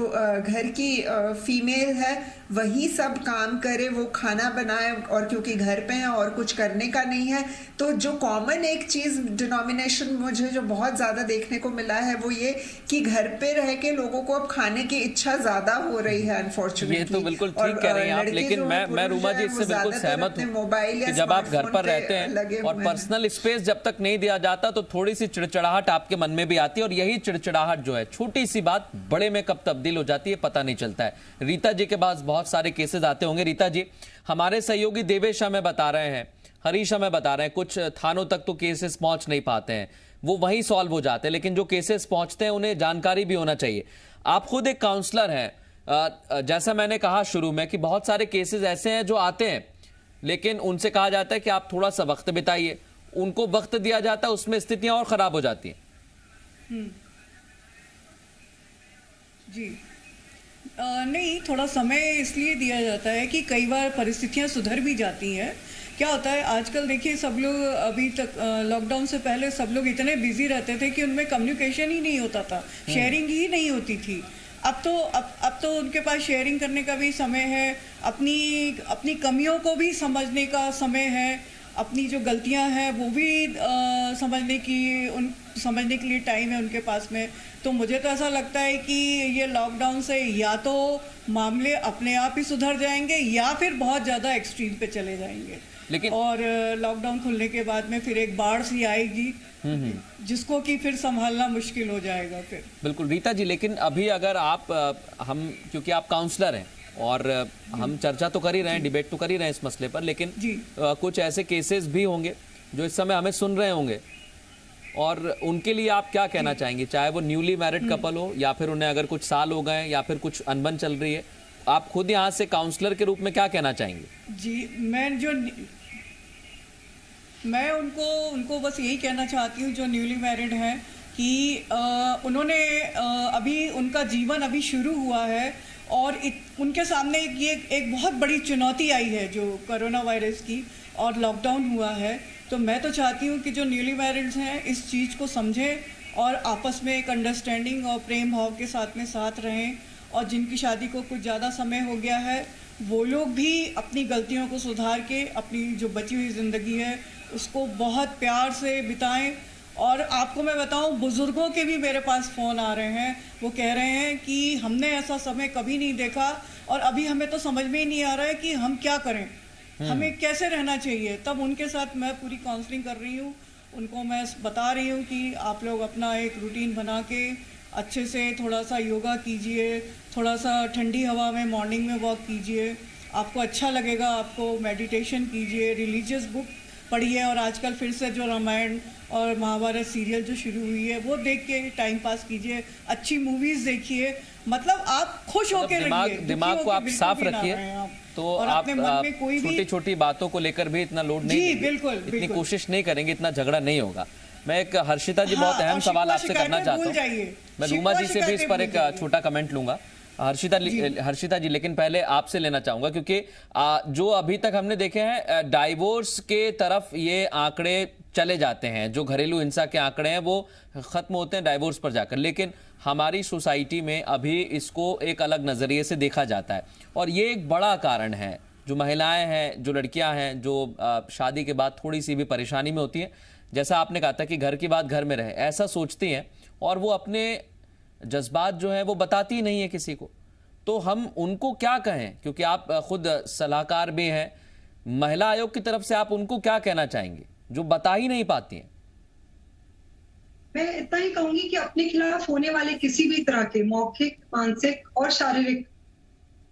घर की फीमेल है वही सब काम करे, वो खाना बनाए, और क्योंकि घर पे हैं और कुछ करने का नहीं है, तो जो कॉमन एक चीज़ डिनोमिनेशन मुझे जो बहुत ज़्यादा देखने को मिला है वो ये कि घर पे रह के लोगों को अब खाने की इच्छा ज़्यादा हो रही है अनफॉर्चुनेटली। ये तो बिल्कुल ठीक कह रही हैं आप, लेकिन मैं रूमा जी इससे बिल्कुल सहमत हूँ कि जब आप घर पर रहते हैं और पर्सनल स्पेस जब तक नहीं दिया जाता तो थोड़ी सी चिड़चिड़ाहट आपके मन में भी आती है, और यही चिड़चिड़ाहट जो है, छोटी सी बात बड़े में कब तब्दील हो जाती है पता नहीं चलता है। रीता जी के पास बहुत सारे केसेस आते होंगे। रीता जी, हमारे सहयोगी देवेश हमें बता रहे हैं, हरीश हमें बता रहे हैं, कुछ थानों तक तो केसेस पहुंच नहीं पाते हैं, वो वहीं सॉल्व हो जाते हैं, लेकिन जो केसेस पहुंचते हैं उन्हें जानकारी भी होना चाहिए। आप खुद एक काउंसलर हैं, जैसा मैंने कहा शुरू में कि बहुत सारे केसेस ऐसे हैं जो आते हैं लेकिन उनसे कहा जाता है कि आप थोड़ा सा वक्त बिताइए, उनको वक्त दिया जाता है, उसमें स्थितियां और खराब हो जाती हैं। जी नहीं, थोड़ा समय इसलिए दिया जाता है कि कई बार परिस्थितियां सुधर भी जाती हैं। क्या होता है आजकल, देखिए सब लोग अभी तक लॉकडाउन से पहले सब लोग इतने बिजी रहते थे कि उनमें कम्युनिकेशन ही नहीं होता था, शेयरिंग ही नहीं होती थी। अब तो उनके पास शेयरिंग करने का भी समय है, अपनी कमियों को भी समझने का समय है, अपनी जो गलतियां हैं वो भी समझने के लिए टाइम है उनके पास में। तो मुझे तो ऐसा लगता है कि ये लॉकडाउन से या तो मामले अपने आप ही सुधर जाएंगे या फिर बहुत ज़्यादा एक्सट्रीम पे चले जाएंगे। लेकिन और लॉकडाउन खुलने के बाद में फिर एक बाढ़ सी आएगी जिसको कि फिर संभालना मुश्किल हो जाएगा फिर। बिल्कुल रीता जी, लेकिन अभी अगर आप क्योंकि आप काउंसलर हैं और हम चर्चा तो कर ही रहे हैं, डिबेट तो कर ही रहे हैं इस मसले पर, लेकिन कुछ ऐसे केसेस भी होंगे जो इस समय हमें सुन रहे होंगे, और उनके लिए आप क्या कहना चाहेंगे, चाहे वो न्यूली मैरिड कपल हो या फिर उन्हें अगर कुछ साल हो गए या फिर कुछ अनबन चल रही है, आप खुद यहाँ से काउंसलर के रूप में क्या कहना चाहेंगे? जी, मैं उनको बस यही कहना चाहती हूँ जो न्यूली मैरिड हैं कि उन्होंने अभी उनका जीवन अभी शुरू हुआ है और उनके सामने ये एक बहुत बड़ी चुनौती आई है जो कोरोना वायरस की, और लॉकडाउन हुआ है। तो मैं तो चाहती हूँ कि जो न्यूली मैरिड्स हैं इस चीज़ को समझें और आपस में एक अंडरस्टैंडिंग और प्रेम भाव के साथ में साथ रहें, और जिनकी शादी को कुछ ज़्यादा समय हो गया है वो लोग भी अपनी गलतियों को सुधार के अपनी जो बची हुई ज़िंदगी है उसको बहुत प्यार से बिताएं। और आपको मैं बताऊं, बुज़ुर्गों के भी मेरे पास फ़ोन आ रहे हैं, वो कह रहे हैं कि हमने ऐसा समय कभी नहीं देखा और अभी हमें तो समझ में ही नहीं आ रहा है कि हम क्या करें, हमें कैसे रहना चाहिए। तब उनके साथ मैं पूरी काउंसलिंग कर रही हूँ, उनको मैं बता रही हूँ कि आप लोग अपना एक रूटीन बना के अच्छे से थोड़ा सा योगा कीजिए, थोड़ा सा ठंडी हवा में मॉर्निंग में वॉक कीजिए, आपको अच्छा लगेगा, आपको मेडिटेशन कीजिए, रिलीजियस बुक पढ़िए, और आजकल फिर से जो रामायण और महाभारत सीरियल जो शुरू हुई है वो देख के टाइम पास कीजिए, अच्छी मूवीज़ देखिए, मतलब आप खुश होकर रहिए, दिमाग को आप साफ रखिए। तो आप छोटी छोटी बातों को लेकर भी इतना लोड नहीं, बिल्कुल इतनी कोशिश नहीं करेंगे, इतना झगड़ा नहीं होगा। मैं एक हर्षिता जी, बहुत अहम सवाल आपसे करना चाहता हूँ, मैं रूमा जी से भी इस पर एक छोटा कमेंट लूंगा। हर्षिता जी, लेकिन पहले आपसे लेना चाहूंगा क्योंकि जो अभी तक हमने देखे हैं डाइवोर्स के तरफ ये आंकड़े चले जाते हैं, जो घरेलू हिंसा के आंकड़े हैं वो खत्म होते हैं डाइवोर्स पर जाकर, लेकिन हमारी सोसाइटी में अभी इसको एक अलग नजरिए से देखा जाता है, और ये एक बड़ा कारण है। जो महिलाएं हैं, जो लड़कियां हैं, जो शादी के बाद थोड़ी सी भी परेशानी में होती हैं, जैसा आपने कहा था कि घर की बात घर में रहे, ऐसा सोचती हैं और वो अपने जज्बात जो है वो बताती ही नहीं है किसी को। तो हम उनको क्या कहें, क्योंकि आप खुद सलाहकार भी हैं, महिला आयोग की तरफ से आप उनको क्या कहना चाहेंगे जो बता ही नहीं पाती हैं? मैं इतना ही कहूंगी कि अपने खिलाफ होने वाले किसी भी तरह के मौखिक, मानसिक और शारीरिक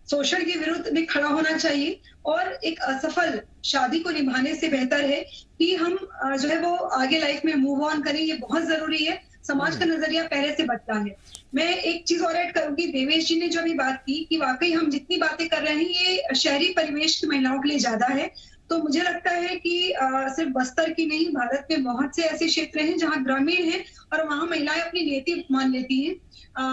शोषण के विरुद्ध में खड़ा होना चाहिए, और एक असफल शादी को निभाने से बेहतर है कि हम जो है वो आगे लाइफ में मूव ऑन करें। ये बहुत जरूरी है, समाज का नजरिया पहले से बदला है। मैं एक चीज और ऐड करूंगी, देवेश जी ने जो अभी बात की कि वाकई हम जितनी बातें कर रहे हैं ये शहरी परिवेश की महिलाओं के लिए ज्यादा है, तो मुझे लगता है कि सिर्फ बस्तर की नहीं, भारत में बहुत से ऐसे क्षेत्र हैं जहां ग्रामीण हैं और वहां महिलाएं अपनी नियति मान लेती हैं।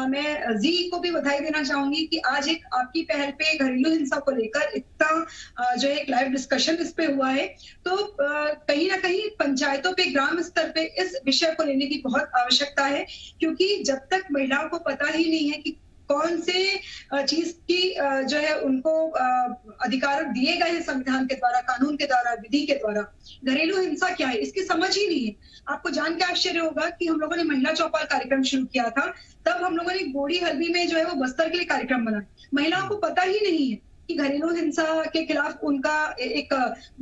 मैं जी को भी बधाई देना चाहूंगी कि आज एक आपकी पहल पे घरेलू हिंसा को लेकर इतना जो है एक लाइव डिस्कशन इस पे हुआ है, तो कहीं ना कहीं पंचायतों पे, ग्राम स्तर पे इस विषय को लेने की बहुत आवश्यकता है, क्योंकि जब तक महिलाओं को पता ही नहीं है कि कौन से चीज की जो है उनको अधिकार दिए गए हैं संविधान के द्वारा, कानून के द्वारा, विधि के द्वारा, घरेलू हिंसा क्या है इसकी समझ ही नहीं है। आपको जान के आश्चर्य होगा कि हम लोगों ने महिला चौपाल कार्यक्रम शुरू किया था, तब हम लोगों ने बोड़ी हल्दी में जो है वो बस्तर के लिए कार्यक्रम बनाया। महिलाओं को पता ही नहीं है कि घरेलू हिंसा के खिलाफ उनका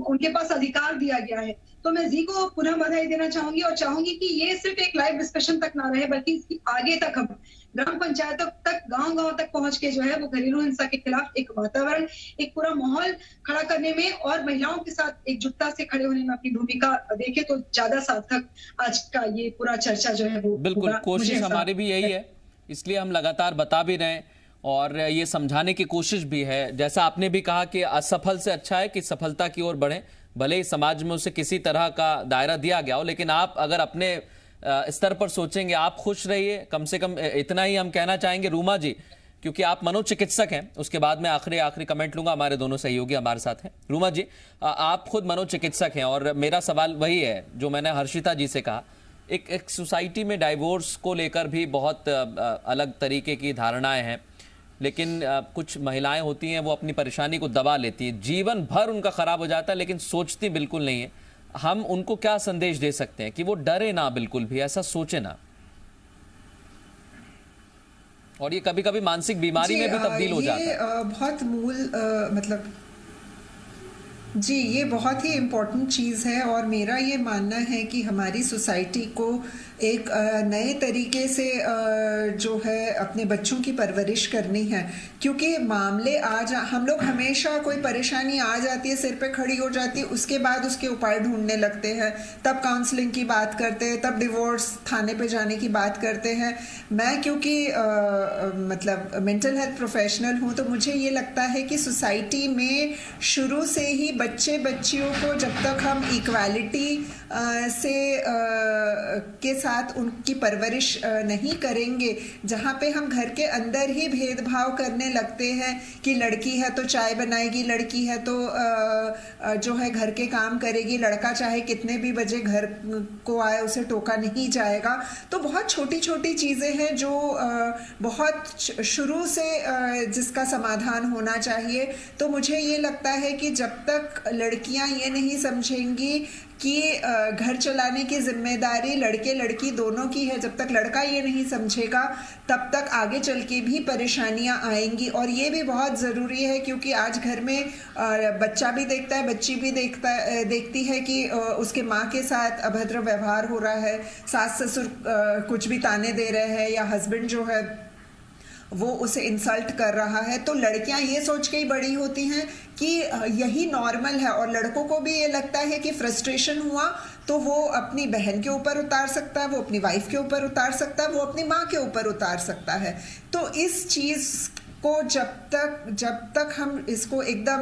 उनके पास अधिकार दिया गया है। तो मैं जी को पुनः बधाई देना चाहूंगी और चाहूंगी कि ये सिर्फ एक लाइव डिस्कशन तक ना रहे, बल्कि इसकी आगे तक हम ग्राम पंचायतों तक, गांव-गांव तक पहुंच के जो है वो घरेलू हिंसा के खिलाफ एक वातावरण, एक पूरा माहौल खड़ा करने में और महिलाओं के साथ एकजुटता से खड़े होने में अपनी भूमिका देखे तो ज्यादा सार्थक आज का ये पूरा चर्चा जो है वो। बिल्कुल, कोशिश हमारी भी यही है, इसलिए हम लगातार बता भी रहे हैं और ये समझाने की कोशिश भी है। जैसा आपने भी कहा कि असफल से अच्छा है कि सफलता की ओर बढ़े, भले ही समाज में उसे किसी तरह का दायरा दिया गया हो, लेकिन आप अगर अपने स्तर पर सोचेंगे, आप खुश रहिए। कम से कम इतना ही हम कहना चाहेंगे रूमा जी, क्योंकि आप मनोचिकित्सक हैं। उसके बाद मैं आखिरी कमेंट लूंगा, हमारे दोनों सहयोगी हमारे साथ हैं। रूमा जी, आप खुद मनोचिकित्सक हैं और मेरा सवाल वही है जो मैंने हर्षिता जी से कहा। एक सोसाइटी में डाइवोर्स को लेकर भी बहुत अलग तरीके की धारणाएं हैं, लेकिन कुछ महिलाएं होती हैं वो अपनी परेशानी को दबा लेती हैं, जीवन भर उनका खराब हो जाता है लेकिन सोचती बिल्कुल नहीं है। हम उनको क्या संदेश दे सकते हैं कि वो डरे ना, बिल्कुल भी ऐसा सोचे ना, और ये कभी कभी मानसिक बीमारी में भी तब्दील हो जाता है। बहुत मतलब जी, ये बहुत ही इम्पोर्टेंट चीज़ है और मेरा ये मानना है कि हमारी सोसाइटी को एक नए तरीके से जो है अपने बच्चों की परवरिश करनी है, क्योंकि मामले हम लोग हमेशा कोई परेशानी आ जाती है, सिर पे खड़ी हो जाती है, उसके बाद उसके उपाय ढूंढने लगते हैं, तब काउंसलिंग की बात करते हैं, तब डिवोर्स थाने पे जाने की बात करते हैं। मैं क्योंकि मतलब मेंटल हेल्थ प्रोफेशनल हूँ, तो मुझे ये लगता है कि सोसाइटी में शुरू से ही बच्चे बच्चियों को जब तक हम इक्वालिटी से के साथ उनकी परवरिश नहीं करेंगे, जहाँ पे हम घर के अंदर ही भेदभाव करने लगते हैं कि लड़की है तो चाय बनाएगी, लड़की है तो जो है घर के काम करेगी, लड़का चाहे कितने भी बजे घर को आए उसे टोका नहीं जाएगा। तो बहुत छोटी छोटी चीज़ें हैं जो बहुत शुरू से जिसका समाधान होना चाहिए। तो मुझे ये लगता है कि जब तक लड़कियां ये नहीं समझेंगी कि घर चलाने की जिम्मेदारी लड़के लड़की दोनों की है, जब तक लड़का ये नहीं समझेगा तब तक आगे चल के भी परेशानियां आएंगी। और ये भी बहुत ज़रूरी है क्योंकि आज घर में बच्चा भी देखता है, बच्ची भी देखती है कि उसके माँ के साथ अभद्र व्यवहार हो रहा है, सास ससुर कुछ भी ताने दे रहे हैं, या हस्बैंड जो है वो उसे इंसल्ट कर रहा है। तो लड़कियां ये सोच के ही बड़ी होती हैं कि यही नॉर्मल है, और लड़कों को भी ये लगता है कि फ्रस्ट्रेशन हुआ तो वो अपनी बहन के ऊपर उतार सकता है, वो अपनी वाइफ के ऊपर उतार सकता है, वो अपनी माँ के ऊपर उतार सकता है। तो इस चीज़ को जब तक हम इसको एकदम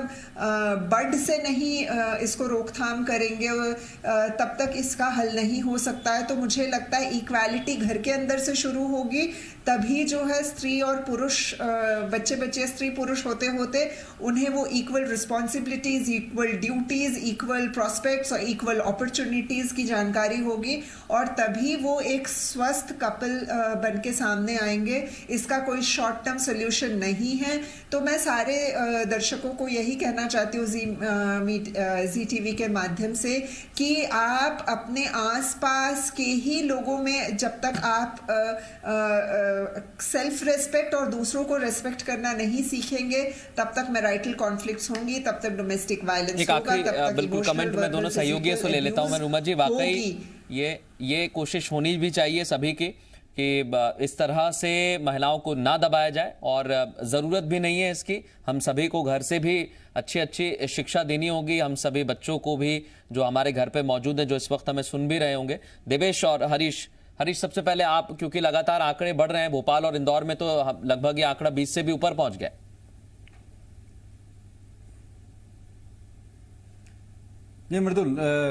बड से नहीं इसको रोकथाम करेंगे तब तक इसका हल नहीं हो सकता है। तो मुझे लगता है इक्वालिटी घर के अंदर से शुरू होगी, तभी जो है स्त्री और पुरुष, बच्चे स्त्री पुरुष होते होते उन्हें वो equal responsibilities, equal duties, equal prospects और इक्वल अपॉर्चुनिटीज की जानकारी होगी, और तभी वो एक स्वस्थ कपल बन के सामने आएंगे। इसका कोई शॉर्ट टर्म सोल्यूशन नहीं है। तो मैं सारे दर्शकों को यही कहना चाहती हूँ जी टीवी के माध्यम से कि आप अपने आसपास के ही लोगों में जब तक आप सेल्फ रेस्पेक्ट और दूसरों को रेस्पेक्ट करना नहीं सीखेंगे, तब तक मैरिटल कॉन्फ्लिक्ट्स होंगी, तब तक डोमेस्टिक वायलेंस होगा, तब तक बिल्कुल कमेंट में दोनों सहयोगियों से ले लेता हूं मैं रूमा जी। वाकई ये कोशिश होनी भी चाहिए सभी की कि इस तरह से महिलाओं को ना दबाया जाए, और ज़रूरत भी नहीं है इसकी। हम सभी को घर से भी अच्छी शिक्षा देनी होगी, हम सभी बच्चों को भी जो हमारे घर पे मौजूद है, जो इस वक्त हमें सुन भी रहे होंगे। देवेश और हरीश, सबसे पहले आप, क्योंकि लगातार आंकड़े बढ़ रहे हैं, भोपाल और इंदौर में तो लगभग ये आंकड़ा 20 से भी ऊपर पहुंच गया। नहीं मृदुल,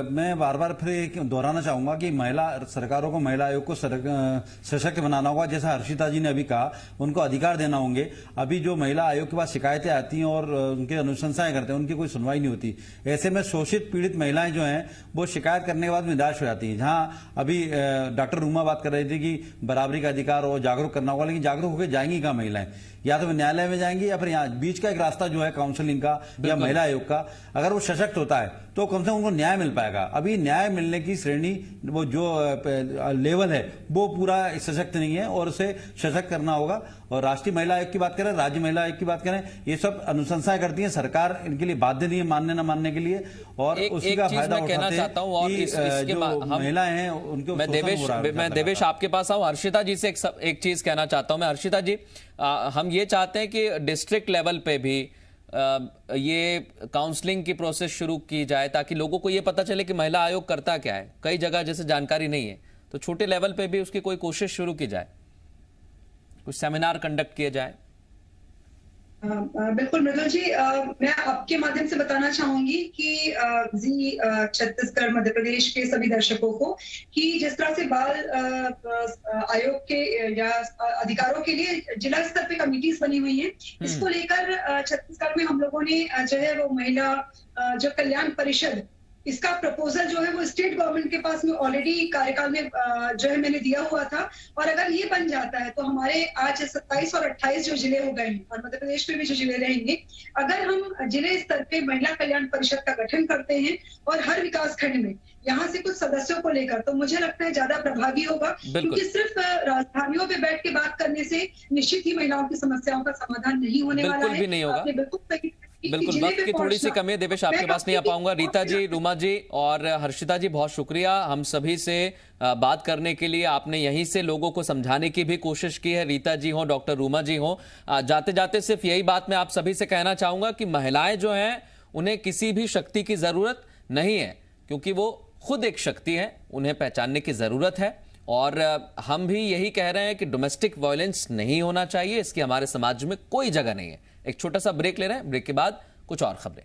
मैं बार बार फिर दोहराना चाहूंगा कि महिला सरकारों को, महिला आयोग को सशक्त बनाना होगा। जैसा हर्षिता जी ने अभी कहा, उनको अधिकार देना होंगे। अभी जो महिला आयोग के पास शिकायतें आती हैं और उनके अनुशंसाएं करते हैं, उनकी कोई सुनवाई नहीं होती। ऐसे में शोषित पीड़ित महिलाएं जो हैं वो शिकायत करने के बाद निराश हो जाती हैं। जहां अभी डॉक्टर रूमा बात कर रही थी कि बराबरी का अधिकार और जागरूक करना होगा, लेकिन जागरूक होकर जाएंगी कहाँ महिलाएं? या तो न्यायालय में जाएंगी या फिर यहाँ बीच का एक रास्ता जो है काउंसलिंग का या महिला आयोग का, अगर वो सशक्त होता है तो कम से कम उनको न्याय मिल पाएगा। अभी न्याय मिलने की श्रेणी, वो जो लेवल है वो पूरा सशक्त नहीं है, और उसे सशक्त करना होगा। और राष्ट्रीय महिला आयोग की बात करें, राज्य महिला आयोग की बात करें, ये सब अनुशंसाएं करती हैं, सरकार इनके लिए बाध्य नहीं है मानने न मानने के लिए, और उसी का फायदा उठाते हैं कि जो महिलाएं हैं उनको। मैं देवेश आपके पास आऊं, हर्षिता जी से एक चीज कहना चाहता हूं मैं। हर्षिता जी, हम ये चाहते हैं कि डिस्ट्रिक्ट लेवल पे भी ये काउंसलिंग की प्रोसेस शुरू की जाए, ताकि लोगों को ये पता चले कि महिला आयोग करता क्या है। कई जगह जैसे जानकारी नहीं है, तो छोटे लेवल पे भी उसकी कोई कोशिश शुरू की जाए, कुछ सेमिनार कंडक्ट किए जाए। बिल्कुल मृदुल जी, मैं आपके माध्यम से बताना चाहूंगी कि जी छत्तीसगढ़ मध्य प्रदेश के सभी दर्शकों को कि जिस तरह से बाल आयोग के या अधिकारों के लिए जिला स्तर पे कमिटीज बनी हुई हैं, इसको लेकर छत्तीसगढ़ में हम लोगों ने जो है वो महिला जो कल्याण परिषद, इसका प्रपोजल जो है वो स्टेट गवर्नमेंट के पास में ऑलरेडी कार्यकाल में जो है मैंने दिया हुआ था। और अगर ये बन जाता है तो हमारे आज 27 और 28 जो जिले हो गए हैं और मध्य प्रदेश में भी जो जिले रहेंगे, अगर हम जिले स्तर पे महिला कल्याण परिषद का गठन करते हैं और हर विकास खंड में यहाँ से कुछ सदस्यों को लेकर, तो मुझे लगता है ज्यादा प्रभावी होगा, क्योंकि सिर्फ राजधानियों पे बैठ के बात करने से निश्चित ही महिलाओं की समस्याओं का समाधान नहीं होने वाला है। बिल्कुल भी नहीं होगा। बिल्कुल सही, बिल्कुल, वक्त की थोड़ी सी कमी है देवेश, आपके पास नहीं आ पाऊंगा। रीता जी, रूमा जी और हर्षिता जी, बहुत शुक्रिया हम सभी से बात करने के लिए। आपने यहीं से लोगों को समझाने की भी कोशिश की है, रीता जी हो, डॉक्टर रूमा जी हो। जाते जाते सिर्फ यही बात मैं आप सभी से कहना चाहूंगा कि महिलाएं जो हैं उन्हें किसी भी शक्ति की जरूरत नहीं है, क्योंकि वो खुद एक शक्ति है, उन्हें पहचानने की जरूरत है। और हम भी यही कह रहे हैं कि डोमेस्टिक वायलेंस नहीं होना चाहिए, इसकी हमारे समाज में कोई जगह नहीं है। एक छोटा सा ब्रेक ले रहे हैं, ब्रेक के बाद कुछ और खबरें।